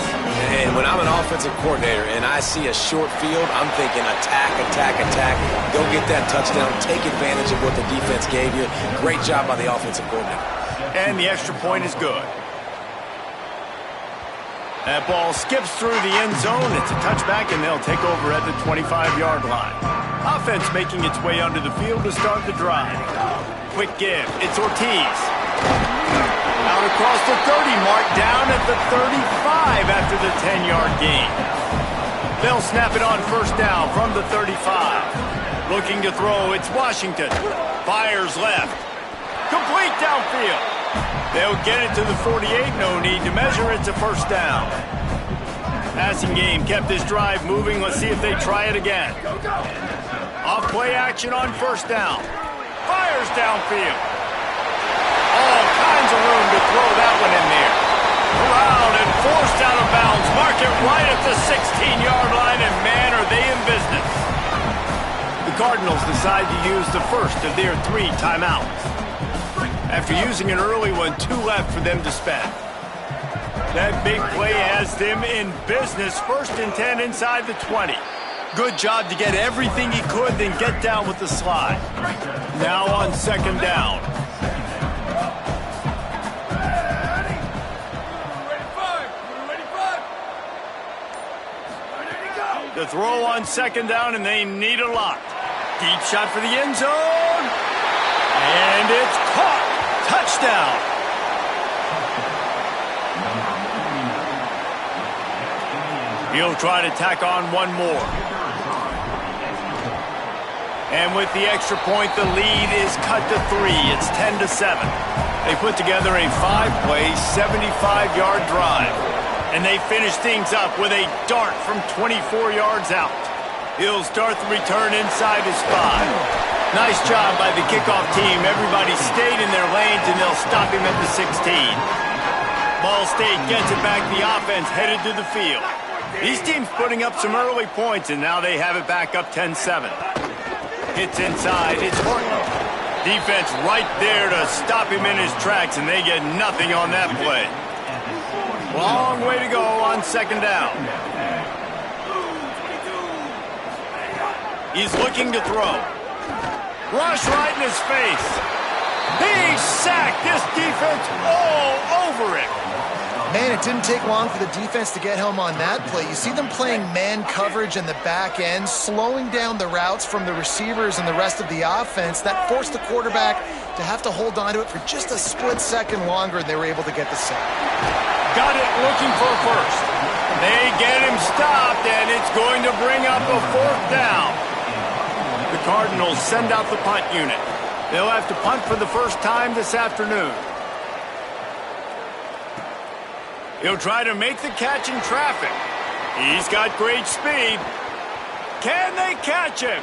And when I'm an offensive coordinator and I see a short field, I'm thinking attack, attack, attack. Go get that touchdown. Take advantage of what the defense gave you. Great job by the offensive coordinator. And the extra point is good. That ball skips through the end zone. It's a touchback, and they'll take over at the 25-yard line. Offense making its way onto the field to start the drive. Quick give. It's Ortiz. Out across the 30 mark, down at the 35 after the 10-yard gain. They'll snap it on 1st down from the 35. Looking to throw, it's Washington. Fires left. Complete downfield. They'll get it to the 48, no need to measure, it's a 1st down. Passing game kept this drive moving. Let's see if they try it again. Off play action on 1st down. Fires downfield. All kinds of room to throw that one in there. Around and forced out of bounds. Mark it right at the 16-yard line, and man, are they in business. Cardinals decide to use the first of their 3 timeouts. After using an early one, 2 left for them to spend. That big play has them in business. 1st and 10 inside the 20. Good job to get everything he could, then get down with the slide. Now on 2nd down. The throw on 2nd down, and they need a lot. Deep shot for the end zone. And it's caught. Touchdown. He'll try to tack on one more. And with the extra point, the lead is cut to 3. It's 10-7. They put together a 5-play, 75-yard drive. And they finish things up with a dart from 24 yards out. He'll start the return inside his 5. Nice job by the kickoff team. Everybody stayed in their lanes, and they'll stop him at the 16. Ball State gets it back. The offense headed to the field. These teams putting up some early points, and now they have it back up 10-7. Hits inside. It's Horton. Defense right there to stop him in his tracks, and they get nothing on that play. Long way to go on 2nd down. He's looking to throw. Rush right in his face. He's sacked. This defense all over it. Man, it didn't take long for the defense to get home on that play. You see them playing man coverage in the back end, slowing down the routes from the receivers and the rest of the offense. That forced the quarterback to have to hold on to it for just a split second longer, and they were able to get the sack. Got it looking for a first. They get him stopped, and it's going to bring up a 4th down. The Cardinals send out the punt unit. They'll have to punt for the first time this afternoon. He'll try to make the catch in traffic. He's got great speed. Can they catch him?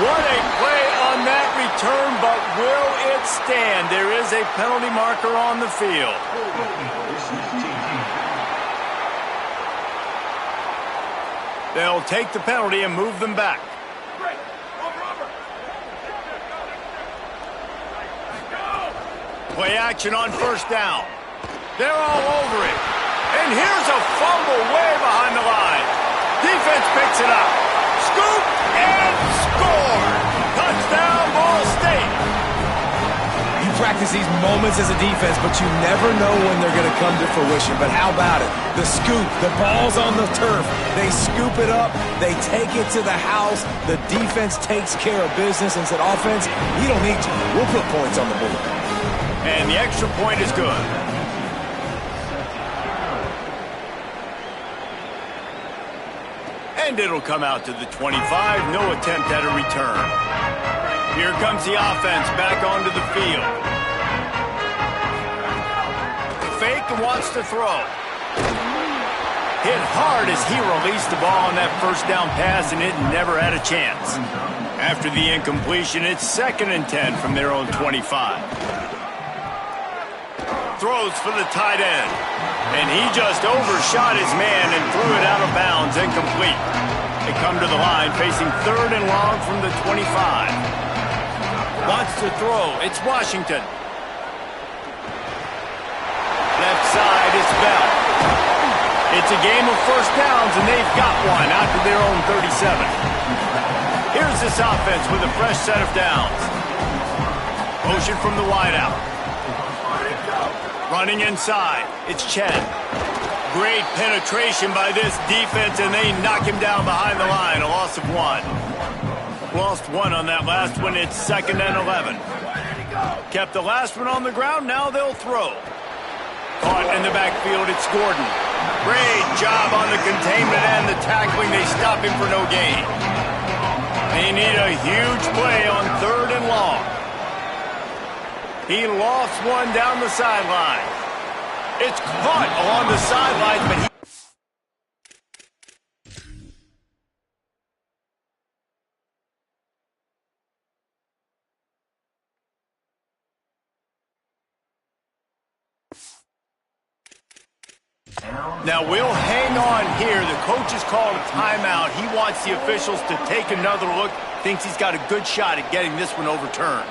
What a play on that return, but will it stand? There is a penalty marker on the field. They'll take the penalty and move them back. Play action on 1st down. They're all over it. And here's a fumble way behind the line. Defense picks it up. Scoop and score. Touchdown, Ball State. You practice these moments as a defense, but you never know when they're going to come to fruition. But how about it? The scoop, the ball's on the turf. They scoop it up. They take it to the house. The defense takes care of business and said, offense, we don't need you. We'll put points on the board. And the extra point is good. And it'll come out to the 25. No attempt at a return. Here comes the offense back onto the field. Fake and wants to throw. Hit hard as he released the ball on that 1st down pass, and it never had a chance. After the incompletion, it's 2nd and 10 from their own 25. Throws for the tight end. And he just overshot his man and threw it out of bounds, incomplete. They come to the line facing 3rd and long from the 25. Wants to throw. It's Washington. Left side is Bell. It's a game of 1st downs, and they've got one out to their own 37. Here's this offense with a fresh set of downs. Motion from the wideout. Running inside. It's Chen. Great penetration by this defense, and they knock him down behind the line. A loss of 1. Lost 1 on that last one. It's 2nd and 11. Kept the last one on the ground. Now they'll throw. Caught in the backfield. It's Gordon. Great job on the containment and the tackling. They stop him for no gain. They need a huge play on 3rd and long. He lost one down the sideline. It's caught along the sidelines, but he... Now we'll hang on here. The coach has called a timeout. He wants the officials to take another look. Thinks he's got a good shot at getting this one overturned.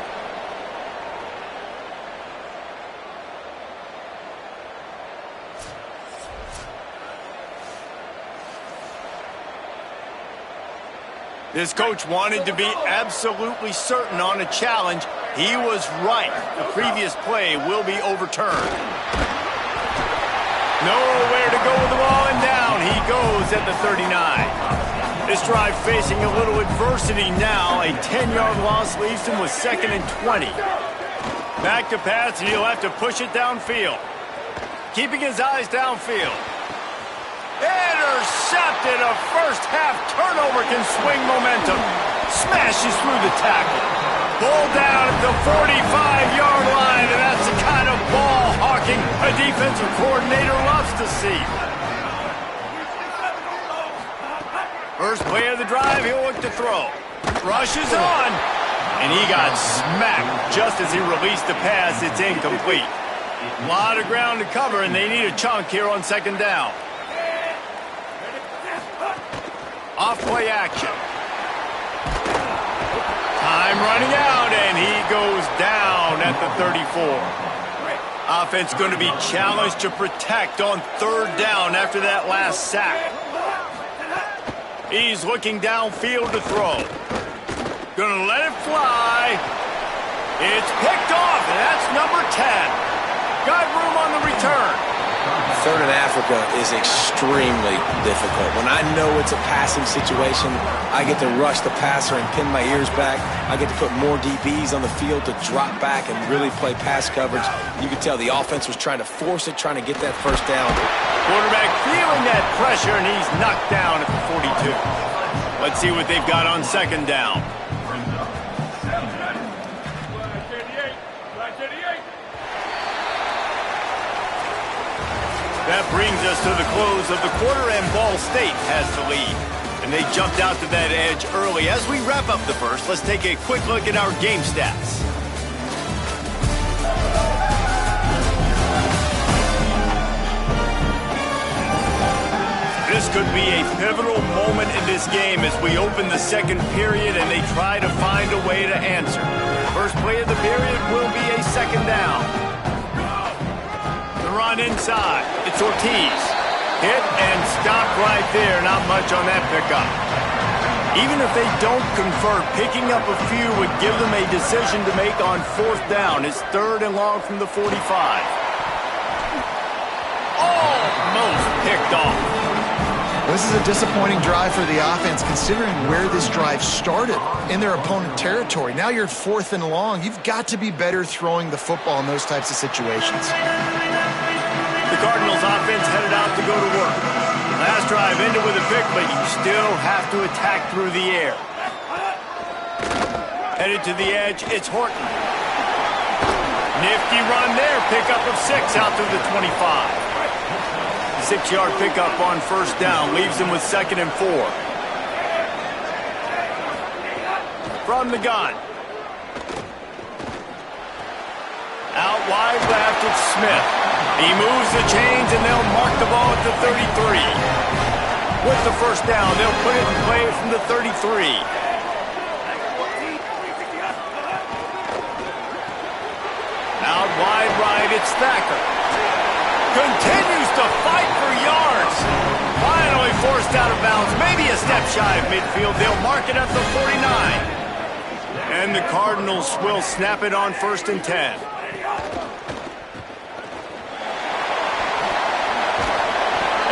This coach wanted to be absolutely certain on a challenge. He was right. The previous play will be overturned. Nowhere to go with the ball, and down he goes at the 39. This drive facing a little adversity now. A 10-yard loss leaves him with 2nd and 20. Back to pass, and he'll have to push it downfield. Keeping his eyes downfield. Intercepted. A first-half turnover can swing momentum. Smashes through the tackle. Ball down at the 45-yard line, and that's the kind of ball hawking a defensive coordinator loves to see. First play of the drive, he'll look to throw. Rushes on, and he got smacked just as he released the pass. It's incomplete. A lot of ground to cover, and they need a chunk here on 2nd down. Off-play action. Time running out, and he goes down at the 34. Offense going to be challenged to protect on 3rd down after that last sack. He's looking downfield to throw. Gonna let it fly. It's picked off, and that's number 10. Got room on the return. 3rd and Africa is extremely difficult. When I know it's a passing situation, I get to rush the passer and pin my ears back. I get to put more DBs on the field to drop back and really play pass coverage. You could tell the offense was trying to force it, trying to get that first down. Quarterback feeling that pressure, and he's knocked down at the 42. Let's see what they've got on 2nd down. That brings us to the close of the quarter, and Ball State has the lead. And they jumped out to that edge early. As we wrap up the first, let's take a quick look at our game stats. This could be a pivotal moment in this game as we open the 2nd period and they try to find a way to answer. First play of the period will be a 2nd down. Run inside. It's Ortiz. Hit and stop right there. Not much on that pickup. Even if they don't convert, picking up a few would give them a decision to make on 4th down. It's 3rd and long from the 45. Almost picked off. This is a disappointing drive for the offense considering where this drive started in their opponent territory. Now you're 4th and long. You've got to be better throwing the football in those types of situations. The Cardinals offense headed out to go to work. Last drive ended with a pick, but you still have to attack through the air. Headed to the edge, it's Horton. Nifty run there, pickup of 6 out to the 25. 6-yard pickup on 1st down, leaves him with 2nd and 4. From the gun. Out wide left, it's Smith. He moves the chains, and they'll mark the ball at the 33. With the 1st down, they'll put it in play from the 33. Out wide right, it's Thacker. Continues to fight for yards. Finally forced out of bounds. Maybe a step shy of midfield. They'll mark it at the 49. And the Cardinals will snap it on 1st and 10.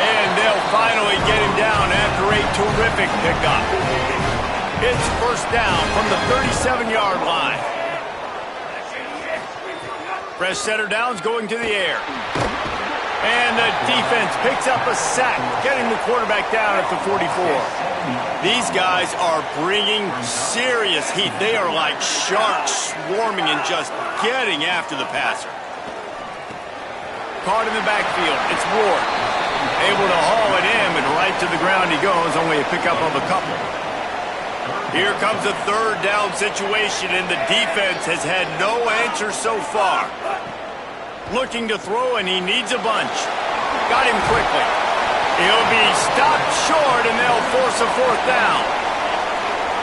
And they'll finally get him down after a terrific pickup. It's 1st down from the 37-yard line. Fresh center downs going to the air. And the defense picks up a sack, getting the quarterback down at the 44. These guys are bringing serious heat. They are like sharks swarming and just getting after the passer. Caught in the backfield. It's Ward. Able to haul it in, but right to the ground he goes. Only a pickup of a couple. Here comes a 3rd down situation, and the defense has had no answer so far. Looking to throw, and he needs a bunch. Got him quickly. He'll be stopped short, and they'll force a fourth down.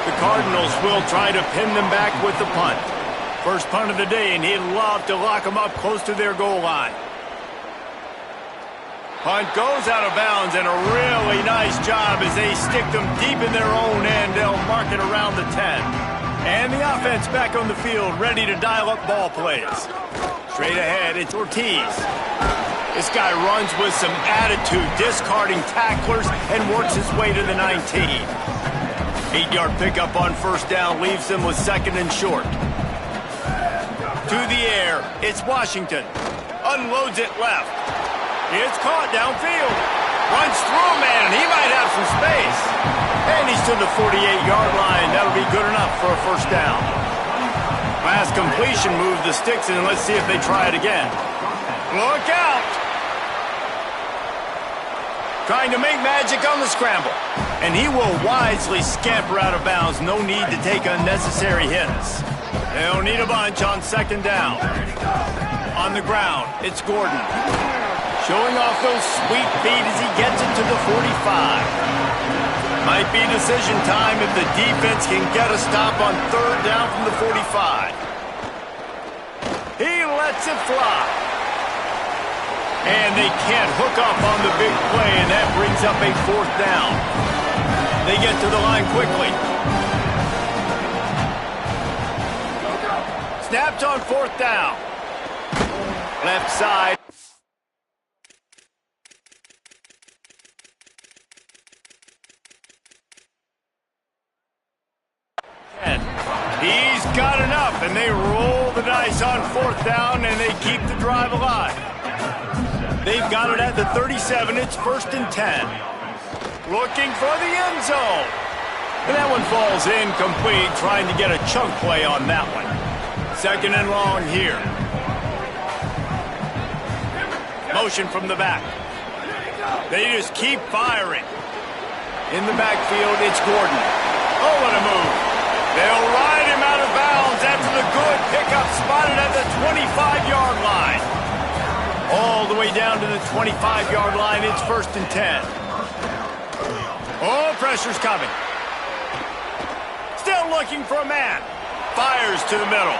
The Cardinals will try to pin them back with the punt. First punt of the day, and he'd love to lock them up close to their goal line. Punt goes out of bounds, and a really nice job as they stick them deep in their own end. They'll mark it around the 10. And the offense back on the field, ready to dial up ball plays. Straight ahead, it's Ortiz. This guy runs with some attitude, discarding tacklers, and works his way to the 19. 8-yard pickup on first down leaves them with second and short. To the air, it's Washington. Unloads it left. It's caught downfield. Runs through a man. He might have some space. And he's to the 48-yard line. That'll be good enough for a first down. Last completion moved the sticks, and let's see if they try it again. Look out! Trying to make magic on the scramble. And he will wisely scamper out of bounds. No need to take unnecessary hits. They'll need a bunch on second down. On the ground, it's Gordon. Showing off those sweet feet as he gets it to the 45. Might be decision time if the defense can get a stop on third down from the 45. He lets it fly. And they can't hook up on the big play, and that brings up a fourth down. They get to the line quickly. Snapped on fourth down. Left side. He's got enough, and they roll the dice on fourth down, and they keep the drive alive. They've got it at the 37. It's first and 10. Looking for the end zone. And that one falls incomplete, trying to get a chunk play on that one. Second and long here. Motion from the back. They just keep firing. In the backfield, it's Gordon. Oh, what a move. They'll ride him out of bounds after the good pickup spotted at the 25-yard line. All the way down to the 25-yard line, it's first and 10. Oh, pressure's coming. Still looking for a man. Fires to the middle.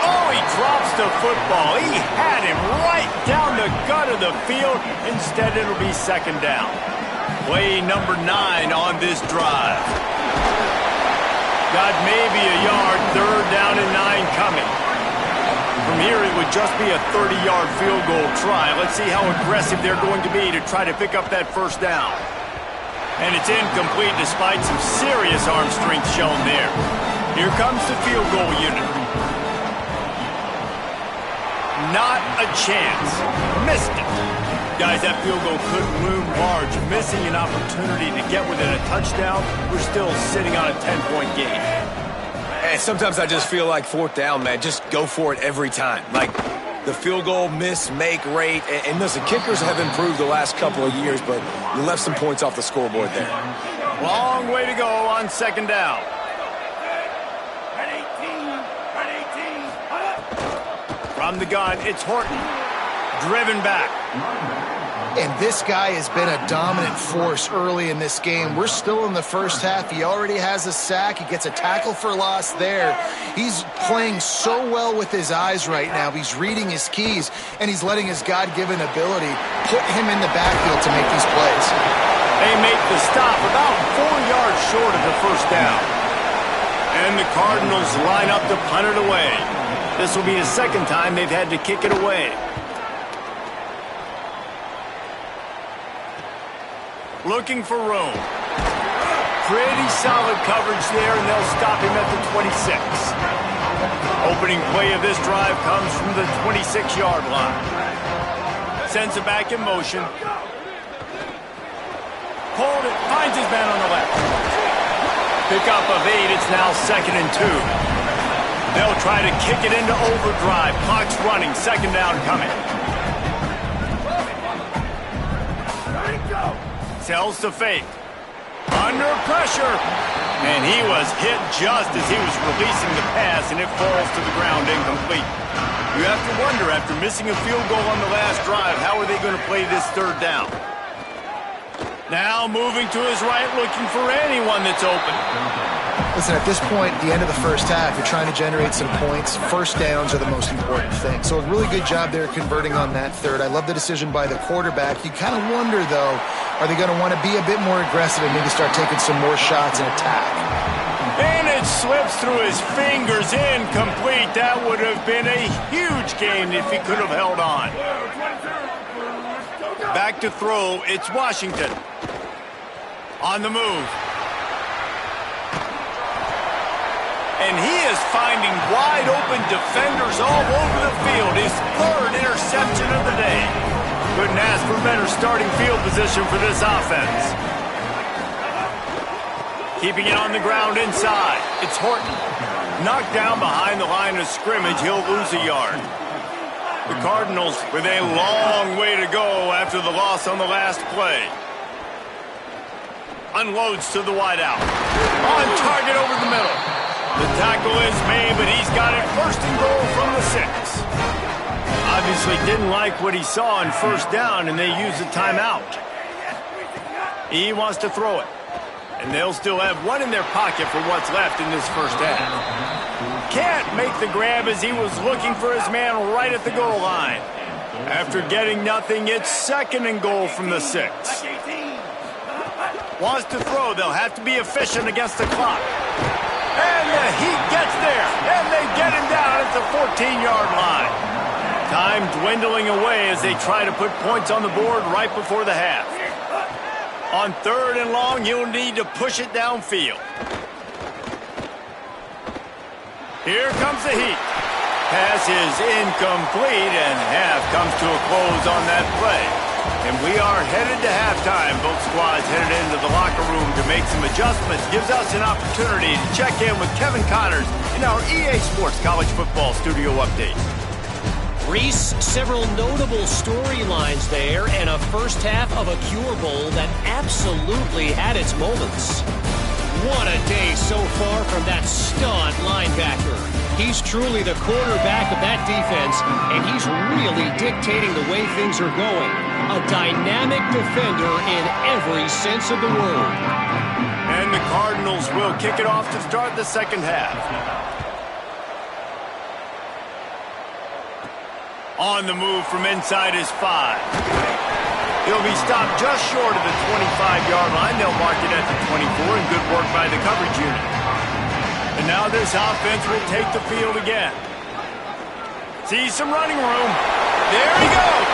Oh, he drops the football. He had him right down the gut of the field. Instead, it'll be second down. Play number 9 on this drive. Got maybe a yard, third down and 9 coming. From here, it would just be a 30-yard field goal try. Let's see how aggressive they're going to be to try to pick up that first down. And it's incomplete despite some serious arm strength shown there. Here comes the field goal unit. Not a chance. Missed it. Guys, that field goal could loom large. Missing an opportunity to get within a touchdown. We're still sitting on a 10-point game. Hey, sometimes I just feel like fourth down, man. Just go for it every time. Like the field goal miss-make rate. And listen, kickers have improved the last couple of years, but you left some points off the scoreboard there. Long way to go on second down. From the gun, it's Horton. Driven back. And this guy has been a dominant force early in this game. We're still in the first half. He already has a sack. He gets a tackle for loss there. He's playing so well with his eyes right now. He's reading his keys, and he's letting his God-given ability put him in the backfield to make these plays. They make the stop about 4 yards short of the first down. And the Cardinals line up to punt it away. This will be the second time they've had to kick it away. Looking for room. Pretty solid coverage there, and they'll stop him at the 26. Opening play of this drive comes from the 26-yard line. Sends it back in motion. Pulled it, finds his man on the left. Pick up of 8, it's now second and 2. They'll try to kick it into overdrive. Clock's running, second down coming. Tells to fake. Under pressure. And he was hit just as he was releasing the pass, and it falls to the ground incomplete. You have to wonder, after missing a field goal on the last drive, how are they going to play this third down? Now moving to his right, looking for anyone that's open. Listen, at this point, the end of the first half, you're trying to generate some points. First downs are the most important thing. So a really good job there converting on that third. I love the decision by the quarterback. You kind of wonder, though, are they going to want to be a bit more aggressive and maybe start taking some more shots and attack? And it slips through his fingers, incomplete. That would have been a huge gain if he could have held on. Back to throw, it's Washington. On the move. And he is finding wide open defenders all over the field. His third interception of the day. Couldn't ask for better starting field position for this offense. Keeping it on the ground inside. It's Horton. Knocked down behind the line of scrimmage. He'll lose a yard. The Cardinals with a long way to go after the loss on the last play. Unloads to the wideout. On target over the middle. The tackle is made, but he's got it first and goal from the 6. Obviously didn't like what he saw on first down, and they used a timeout. He wants to throw it. And they'll still have one in their pocket for what's left in this first half. Can't make the grab as he was looking for his man right at the goal line. After getting nothing, it's second and goal from the 6. Wants to throw. They'll have to be efficient against the clock. And the Heat gets there. And they get him down at the 14-yard line. Time dwindling away as they try to put points on the board right before the half. On third and long, you'll need to push it downfield. Here comes the Heat. Pass is incomplete, and half comes to a close on that play. And we are headed to halftime. Both squads headed into the locker room to make some adjustments. Gives us an opportunity to check in with Kevin Connors in our EA Sports College Football Studio Update. Reese, several notable storylines there, and a first half of a Cure Bowl that absolutely had its moments. What a day so far from that stud linebacker. He's truly the quarterback of that defense, and he's really dictating the way things are going. A dynamic defender in every sense of the word. And the Cardinals will kick it off to start the second half. On the move from inside his 5. He'll be stopped just short of the 25-yard line. They'll mark it at the 24, and good work by the coverage unit. And now this offense will take the field again. Sees some running room. There he goes.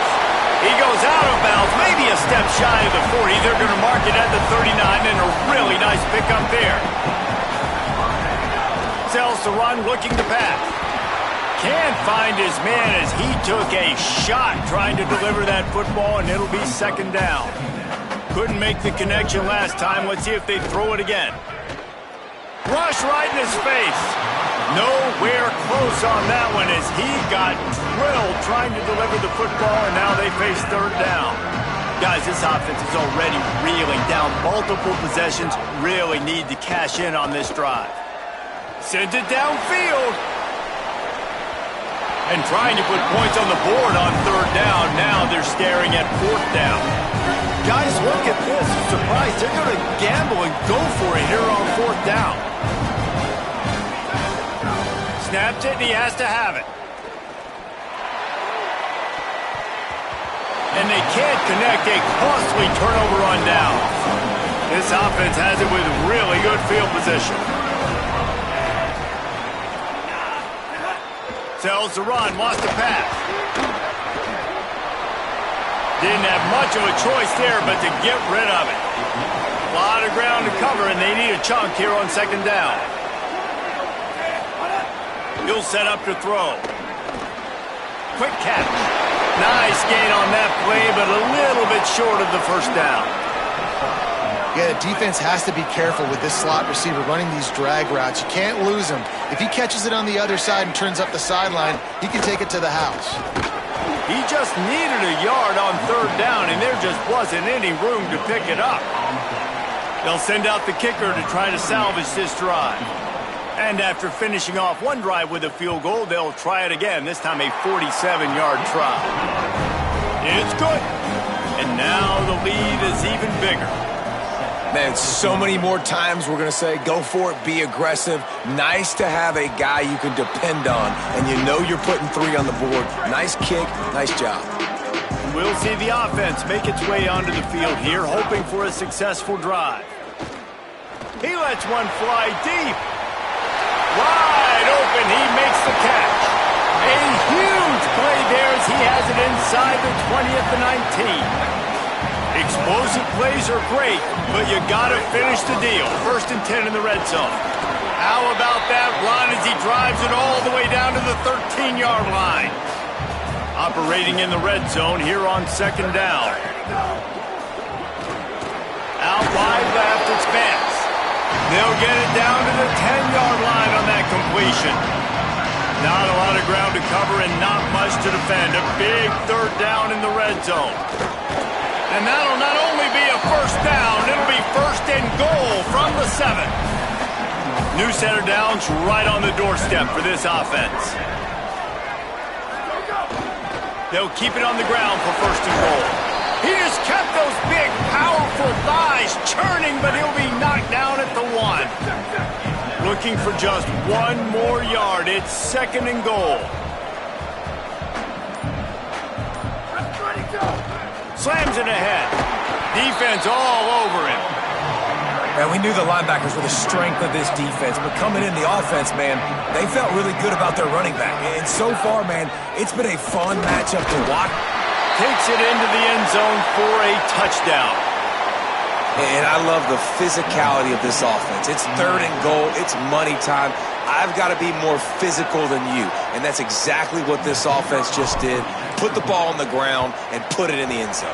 He goes out of bounds, maybe a step shy of the 40. They're going to mark it at the 39, and a really nice pickup there. Sells the run, looking to pass. Can't find his man as he took a shot trying to deliver that football, and it'll be second down. Couldn't make the connection last time. Let's see if they throw it again. Rush right in his face. Nowhere close on that one as he got drilled trying to deliver the football, and now they face third down. Guys, this offense is already reeling down multiple possessions. Really need to cash in on this drive. Sends it downfield. And trying to put points on the board on third down. Now they're staring at fourth down. Guys, look at this. I'm surprised they're going to gamble and go for it here on fourth down. Snaps it, and he has to have it. And they can't connect. A costly turnover on down. This offense has it with really good field position. Sells the run, wants to pass. Didn't have much of a choice there, but to get rid of it. A lot of ground to cover, and they need a chunk here on second down. He'll set up to throw. Quick catch. Nice gain on that play, but a little bit short of the first down. Yeah, the defense has to be careful with this slot receiver running these drag routes. You can't lose him. If he catches it on the other side and turns up the sideline, he can take it to the house. He just needed a yard on third down, and there just wasn't any room to pick it up. They'll send out the kicker to try to salvage this drive. And after finishing off one drive with a field goal, they'll try it again, this time a 47-yard try. It's good. And now the lead is even bigger. Man, so many more times we're going to say, go for it, be aggressive. Nice to have a guy you can depend on, and you know you're putting 3 on the board. Nice kick, nice job. We'll see the offense make its way onto the field here, hoping for a successful drive. He lets one fly deep. Wide open, he makes the catch. A huge play there as he has it inside the 20 at the 19. Explosive plays are great, but you gotta finish the deal. 1st and 10 in the red zone. How about that run as he drives it all the way down to the 13-yard line? Operating in the red zone here on 2nd down. Out wide left, it's Vance. They'll get it down to the 10-yard line on that completion. Not a lot of ground to cover and not much to defend. A big 3rd down in the red zone. And that'll not only be a 1st down, it'll be 1st and goal from the 7. New set of downs right on the doorstep for this offense. They'll keep it on the ground for 1st and goal. He just kept those big, powerful thighs churning, but he'll be knocked down at the 1. Looking for just 1 more yard. It's 2nd and goal. Slams it ahead. Defense all over him. Man, we knew the linebackers were the strength of this defense, but coming in the offense, man, they felt really good about their running back. And so far, man, it's been a fun matchup to watch. Takes it into the end zone for a touchdown. And I love the physicality of this offense. It's 3rd and goal. It's money time. I've got to be more physical than you. And that's exactly what this offense just did. Put the ball on the ground and put it in the end zone.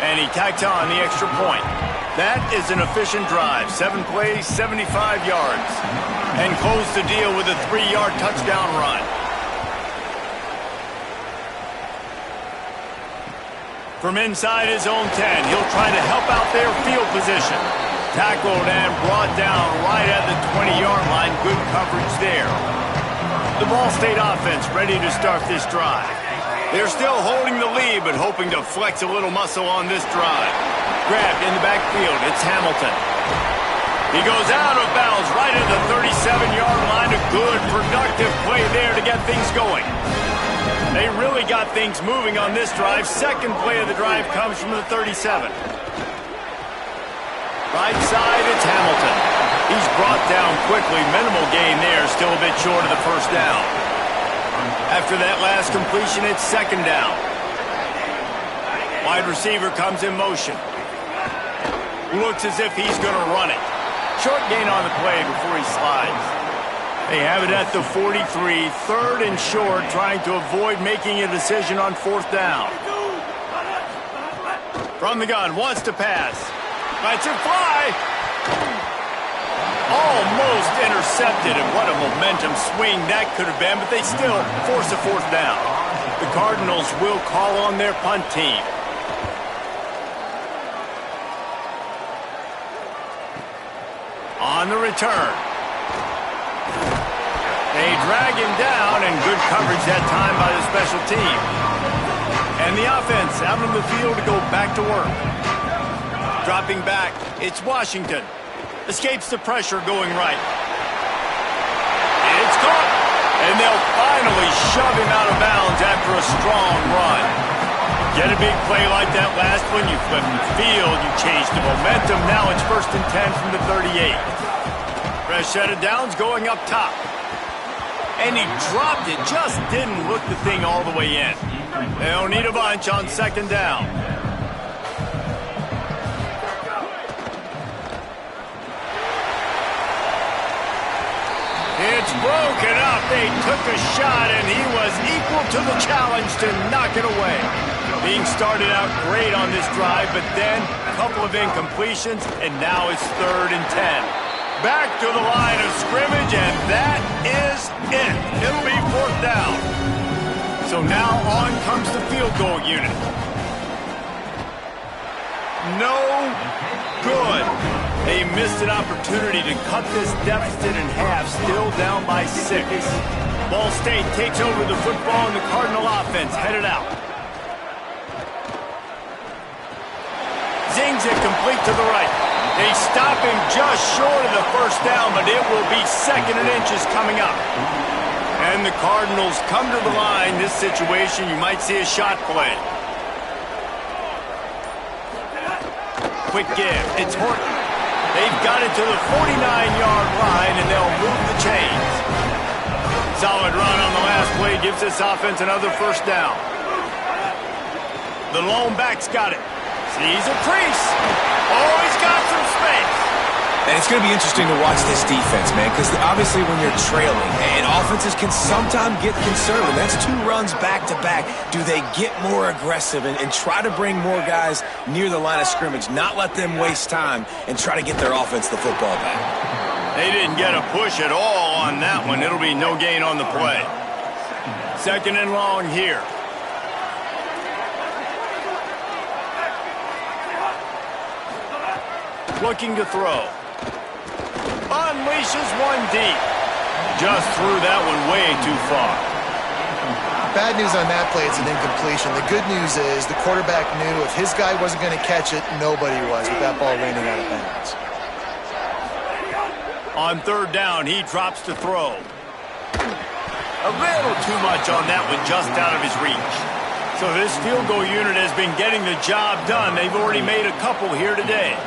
And he tacked on the extra point. That is an efficient drive. 7 plays, 75 yards. And closed the deal with a 3-yard touchdown run. From inside his own 10, he'll try to help out their field position. Tackled and brought down right at the 20-yard line. Good coverage there. The Ball State offense ready to start this drive. They're still holding the lead, but hoping to flex a little muscle on this drive. Grabbed in the backfield, it's Hamilton. He goes out of bounds right at the 37-yard line. A good, productive play there to get things going. They really got things moving on this drive. 2nd play of the drive comes from the 37. Right side, it's Hamilton. He's brought down quickly. Minimal gain there, still a bit short of the 1st down. After that last completion, it's 2nd down. Wide receiver comes in motion. Looks as if he's going to run it. Short gain on the play before he slides. They have it at the 43, 3rd and short, trying to avoid making a decision on 4th down. From the gun, wants to pass. Lets it fly. Almost intercepted, and what a momentum swing that could have been, but they still force a 4th down. The Cardinals will call on their punt team. On the return. They drag him down, and good coverage that time by the special team. And the offense out on the field to go back to work. Dropping back, it's Washington. Escapes the pressure going right. It's caught. And they'll finally shove him out of bounds after a strong run. Get a big play like that last one, you flip the field, you change the momentum. Now it's 1st and 10 from the 38. Fresh set of downs going up top. And he dropped it, just didn't look the thing all the way in. They'll need a bunch on 2nd down. It's broken up. They took a shot, and he was equal to the challenge to knock it away. Being started out great on this drive, but then a couple of incompletions, and now it's 3rd and 10. Back to the line of scrimmage, and that is it. It'll be 4th down. So now on comes the field goal unit. No good. They missed an opportunity to cut this deficit in half, still down by 6. Ball State takes over the football, and the Cardinal offense headed out. Zings it complete to the right. They stop him just short of the first down, but it will be 2nd and inches coming up. And the Cardinals come to the line. This situation, you might see a shot play. Quick give. It's Horton. They've got it to the 49-yard line, and they'll move the chains. Solid run on the last play gives this offense another first down. The lone back's got it. Sees a crease. Oh, he's got some space. And it's going to be interesting to watch this defense, man, because obviously when you're trailing, and offenses can sometimes get conservative. That's 2 runs back-to-back. Do they get more aggressive and try to bring more guys near the line of scrimmage, not let them waste time, and try to get their offense the football back? They didn't get a push at all on that one. It'll be no gain on the play. 2nd and long here. Looking to throw. Unleashes one deep. Just threw that one way too far. Bad news on that play, it's an incompletion. The good news is the quarterback knew if his guy wasn't going to catch it, nobody was with that ball landing out of bounds. On 3rd down, he drops to throw. A little too much on that one, just out of his reach. So this field goal unit has been getting the job done. They've already made a couple here today.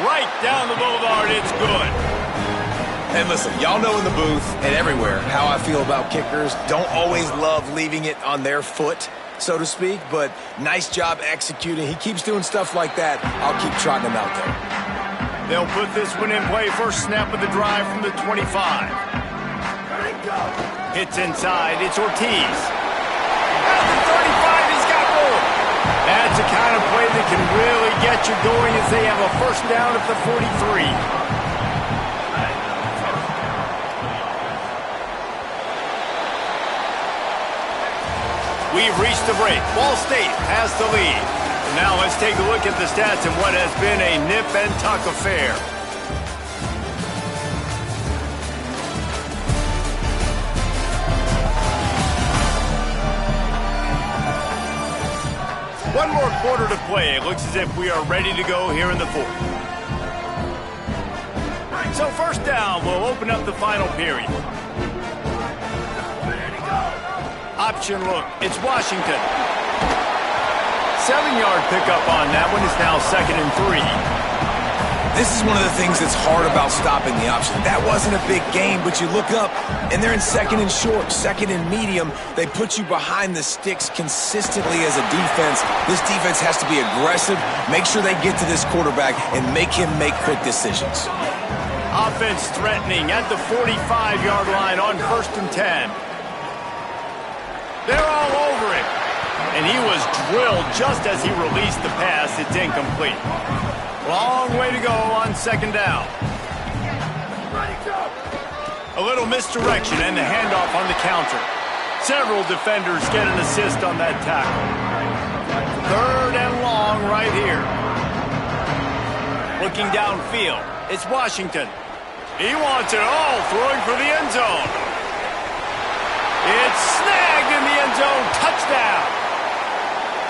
Right down the boulevard, it's good. And listen, y'all know in the booth and everywhere how I feel about kickers. Don't always love leaving it on their foot, so to speak, but nice job executing. He keeps doing stuff like that. I'll keep trotting him out there. They'll put this one in play. First snap of the drive from the 25. Hits inside. It's Ortiz. At the 35, he's got room. That's the kind of play that can really get you going as they have a first down at the 43. We've reached the break. Ball State has the lead. Now let's take a look at the stats of what has been a nip-and-tuck affair. One more quarter to play. It looks as if we are ready to go here in the 4th. So first down, we'll open up the final period. Option look. It's Washington. 7-yard pickup on that one. Is now 2nd and 3. This is one of the things that's hard about stopping the option. That wasn't a big game, but you look up, and they're in 2nd and short, 2nd and medium. They put you behind the sticks consistently as a defense. This defense has to be aggressive, make sure they get to this quarterback, and make him make quick decisions. Offense threatening at the 45-yard line on 1st and 10. They're all over him. And he was drilled just as he released the pass. It's incomplete. Long way to go on 2nd down. A little misdirection and the handoff on the counter. Several defenders get an assist on that tackle. 3rd and long right here. Looking downfield. It's Washington. He wants it all, throwing for the end zone. It's snagged in the end zone. Touchdown.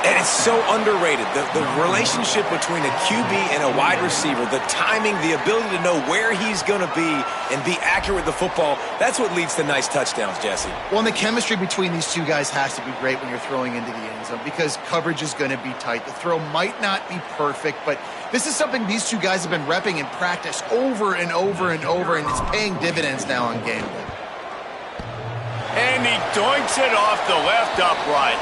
And it's so underrated. The relationship between a QB and a wide receiver, the timing, the ability to know where he's going to be and be accurate with the football, that's what leads to nice touchdowns, Jesse. Well, and the chemistry between these two guys has to be great when you're throwing into the end zone because coverage is going to be tight. The throw might not be perfect, but this is something these two guys have been repping in practice over and over and over, and it's paying dividends now on game day. And he doinks it off the left upright.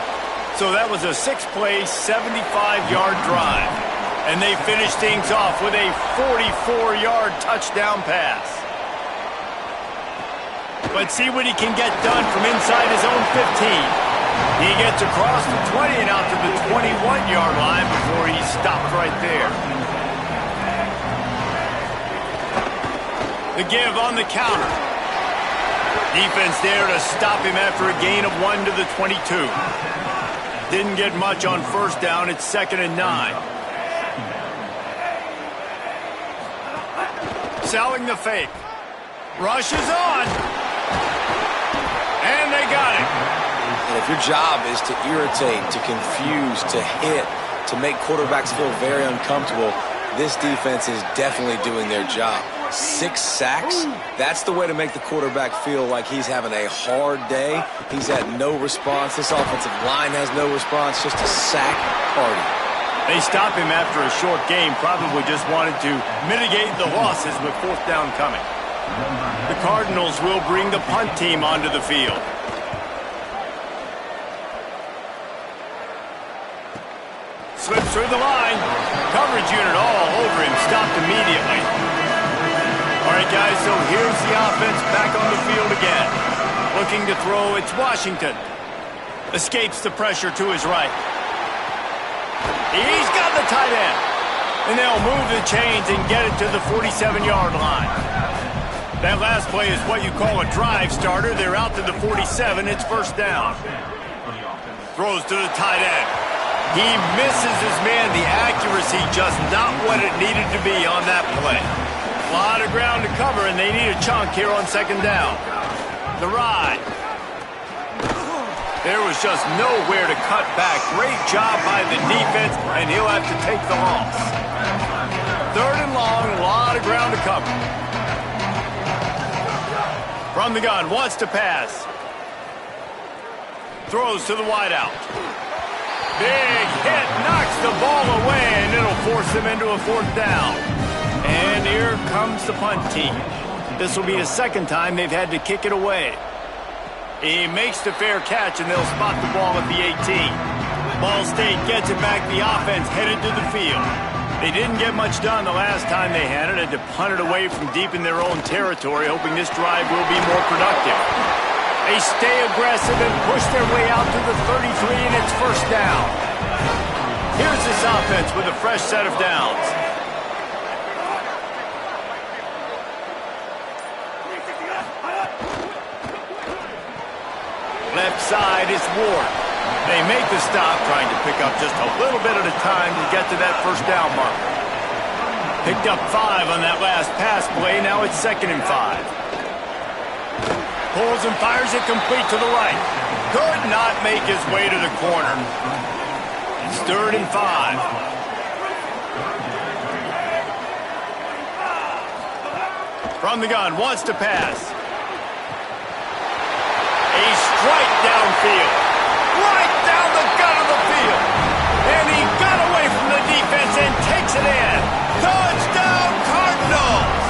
So that was a 6-play, 75-yard drive. And they finished things off with a 44-yard touchdown pass. But see what he can get done from inside his own 15. He gets across the 20 and out to the 21-yard line before he stopped right there. The give on the counter. Defense there to stop him after a gain of 1 to the 22. Didn't get much on first down. It's 2nd and 9. Selling the fake. Rush is on. And they got it. And if your job is to irritate, to confuse, to hit, to make quarterbacks feel very uncomfortable, this defense is definitely doing their job. 6 sacks, that's the way to make the quarterback feel like he's having a hard day. He's had no response. This offensive line has no response, just a sack party. They stop him after a short game, probably just wanted to mitigate the losses with 4th down coming. The Cardinals will bring the punt team onto the field. Slips through the line. Coverage unit all over him. Stopped immediately. All right, guys, so here's the offense back on the field again. Looking to throw, it's Washington. Escapes the pressure to his right. He's got the tight end. And they'll move the chains and get it to the 47-yard line. That last play is what you call a drive starter. They're out to the 47. It's 1st down. Throws to the tight end. He misses his man. The accuracy just not what it needed to be on that play. A lot of ground to cover, and they need a chunk here on 2nd down. The ride. There was just nowhere to cut back. Great job by the defense, and he'll have to take the loss. 3rd and long, a lot of ground to cover. From the gun, wants to pass. Throws to the wideout. Big hit, knocks the ball away, and it'll force him into a 4th down. And here comes the punt team. This will be the 2nd time they've had to kick it away. He makes the fair catch, and they'll spot the ball at the 18. Ball State gets it back. The offense headed to the field. They didn't get much done the last time they had it. Had to punt it away from deep in their own territory, hoping this drive will be more productive. They stay aggressive and push their way out to the 33, and it's 1st down. Here's this offense with a fresh set of downs. Left side is Ward. They make the stop, trying to pick up just a little bit at a time to get to that 1st down marker. Picked up 5 on that last pass play. Now it's 2nd and 5. Pulls and fires it complete to the right. Could not make his way to the corner. It's 3rd and 5. From the gun, wants to pass. A strike downfield. Right down the gut of the field. And he got away from the defense and takes it in. Touchdown, Cardinals!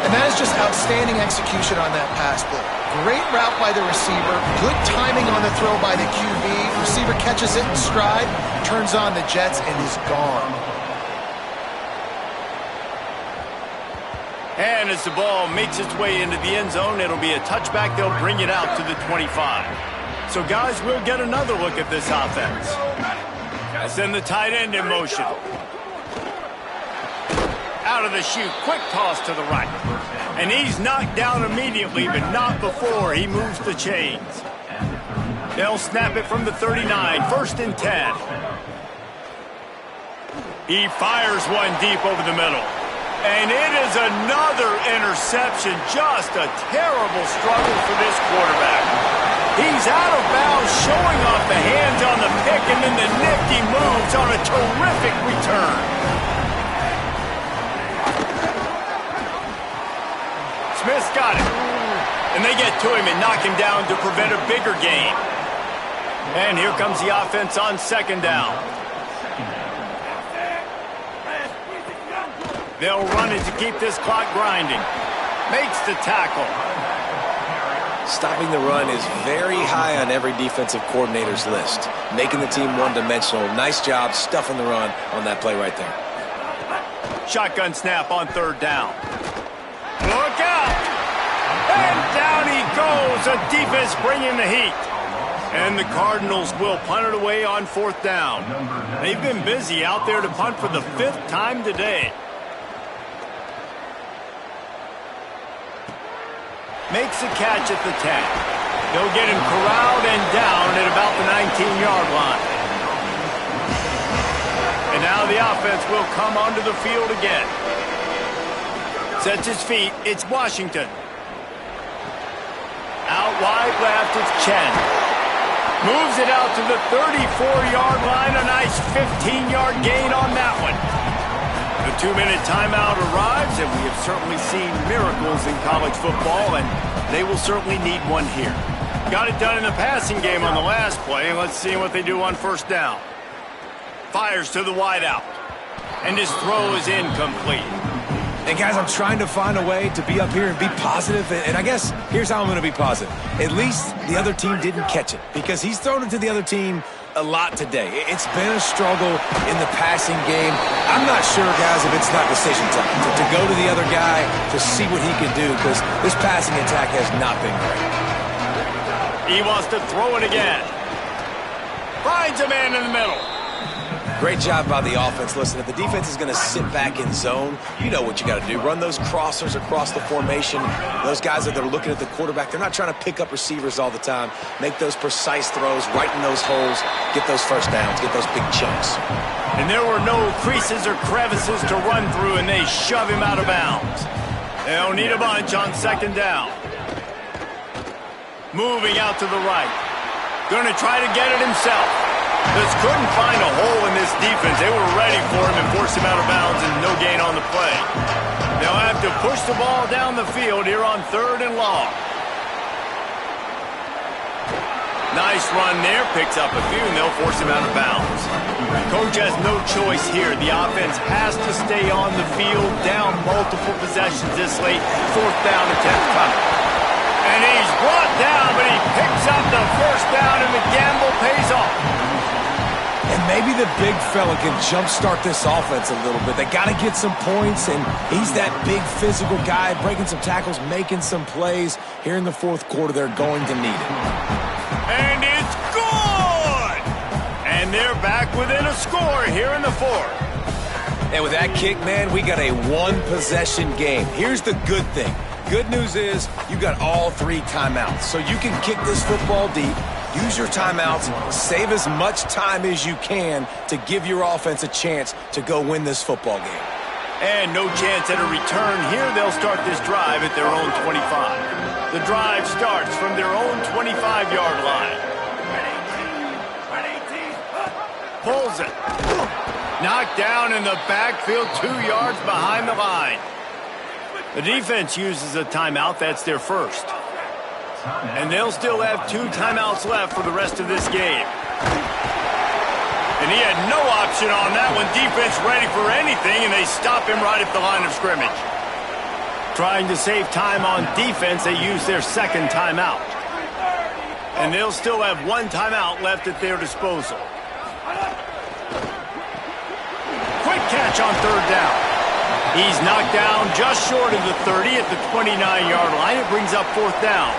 And that is just outstanding execution on that pass play. Great route by the receiver. Good timing on the throw by the QB. Receiver catches it in stride, turns on the jets, and is gone. And as the ball makes its way into the end zone, it'll be a touchback. They'll bring it out to the 25. So, guys, we'll get another look at this offense. Send the tight end in motion. Out of the chute, quick toss to the right. And he's knocked down immediately, but not before he moves the chains. They'll snap it from the 39, 1st and 10. He fires one deep over the middle. And it is another interception. Just a terrible struggle for this quarterback. He's out of bounds, showing off the hands on the pick, and then the nifty moves on a terrific return. Smith's got it. And they get to him and knock him down to prevent a bigger gain. And here comes the offense on 2nd down. They'll run it to keep this clock grinding. Makes the tackle. Stopping the run is very high on every defensive coordinator's list. Making the team one-dimensional. Nice job stuffing the run on that play right there. Shotgun snap on 3rd down. Look out! And down he goes. The defense bringing the heat. And the Cardinals will punt it away on 4th down. They've been busy out there to punt for the 5th time today. Makes a catch at the 10. They'll get him corralled and down at about the 19-yard line. And now the offense will come onto the field again. Sets his feet. It's Washington. Out wide left, it's Chen. Moves it out to the 34-yard line. A nice 15-yard gain on that one. The 2-minute timeout arrives, and we have certainly seen miracles in college football, and they will certainly need one here. Got it done in the passing game on the last play. Let's see what they do on first down. Fires to the wideout. And his throw is incomplete. And guys, I'm trying to find a way to be up here and be positive, and I guess here's how I'm going to be positive. At least the other team didn't catch it, because he's thrown it to the other team a lot today. It's been a struggle in the passing game. I'm not sure, guys, if it's not decision time to go to the other guy to see what he can do, because this passing attack has not been great. He wants to throw it again. Finds a man in the middle. Great job by the offense. Listen, if the defense is going to sit back in zone, you know what you got to do. Run those crossers across the formation. Those guys that are looking at the quarterback, they're not trying to pick up receivers all the time. Make those precise throws, right in those holes, get those first downs, get those big chunks. And there were no creases or crevices to run through, and they shove him out of bounds. They'll need a bunch on second down. Moving out to the right. Going to try to get it himself. Just couldn't find a hole in this defense. They were ready for him and forced him out of bounds, and no gain on the play. They'll have to push the ball down the field here on 3rd and long. Nice run there. Picks up a few, and they'll force him out of bounds. Coach has no choice here. The offense has to stay on the field, down multiple possessions this late. 4th down attempt coming. And he's brought down, but he picks up the first down, and the gamble pays off. And maybe the big fella can jumpstart this offense a little bit. They got to get some points, and he's that big physical guy, breaking some tackles, making some plays. Here in the 4th quarter, they're going to need it. And it's good! And they're back within a score here in the 4th. And with that kick, man, we got a one-possession game. Here's the good thing. Good news is you got all 3 timeouts, so you can kick this football deep. Use your timeouts, save as much time as you can to give your offense a chance to go win this football game. And no chance at a return here. They'll start this drive at their own 25. The drive starts from their own 25-yard line. Pulls it. Knocked down in the backfield, 2 yards behind the line. The defense uses a timeout. That's their first. And they'll still have 2 timeouts left for the rest of this game. And he had no option on that one. Defense ready for anything, and they stop him right at the line of scrimmage. Trying to save time on defense, they use their 2nd timeout. And they'll still have 1 timeout left at their disposal. Quick catch on 3rd down. He's knocked down just short of the 30 at the 29-yard line. It brings up 4th down.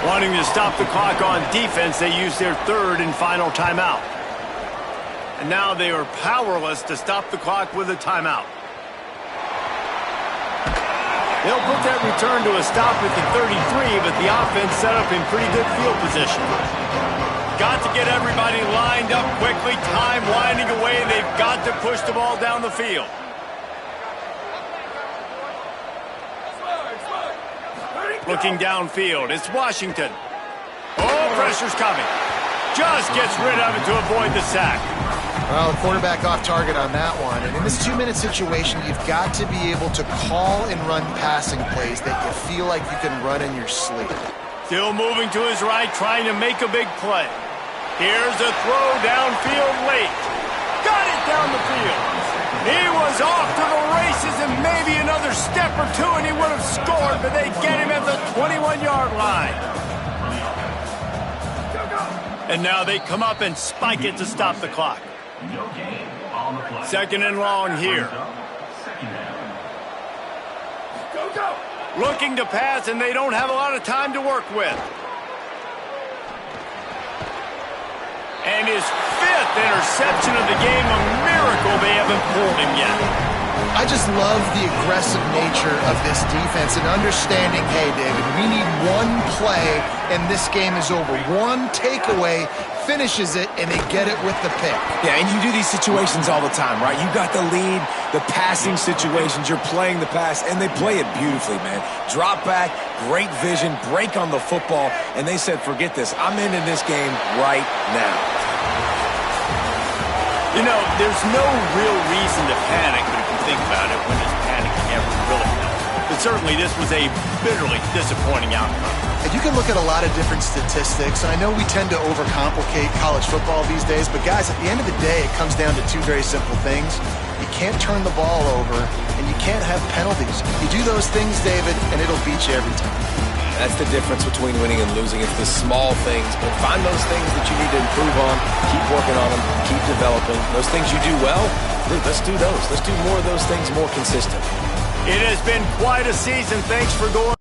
Wanting to stop the clock on defense, they use their 3rd and final timeout. And now they are powerless to stop the clock with a timeout. They'll put that return to a stop at the 33, but the offense set up in pretty good field position. Got to get everybody lined up quickly. Time winding away. They've got to push the ball down the field. Looking downfield, it's Washington. Oh, pressure's coming. Just gets rid of it to avoid the sack. Well, the quarterback off target on that one. And in this 2-minute situation, you've got to be able to call and run passing plays that you feel like you can run in your sleep. Still moving to his right, trying to make a big play. Here's a throw downfield late. Got it down the field. He was off to the races, and maybe another step or 2 and he would have scored, but they get him at the 21-yard line. And now they come up and spike it to stop the clock. 2nd and long here. Looking to pass, and they don't have a lot of time to work with. And his 5th interception of the game, a miracle they haven't pulled him yet. I just love the aggressive nature of this defense and understanding, hey, David, we need one play and this game is over. One takeaway finishes it, and they get it with the pick. Yeah, and you do these situations all the time, right? You got the lead, the passing situations, you're playing the pass, and they play it beautifully, man. Drop back, great vision, break on the football, and they said, forget this. I'm in this game right now. You know, there's no real reason to panic, but if you think about it, when does panic ever really help? But certainly this was a bitterly disappointing outcome. And you can look at a lot of different statistics. I know we tend to overcomplicate college football these days, but guys, at the end of the day, it comes down to two very simple things. You can't turn the ball over, and you can't have penalties. You do those things, David, and it'll beat you every time. That's the difference between winning and losing. It's the small things, but find those things that you need to improve on, keep working on them, keep developing. Those things you do well, let's do those. Let's do more of those things more consistent. It has been quite a season. Thanks for going.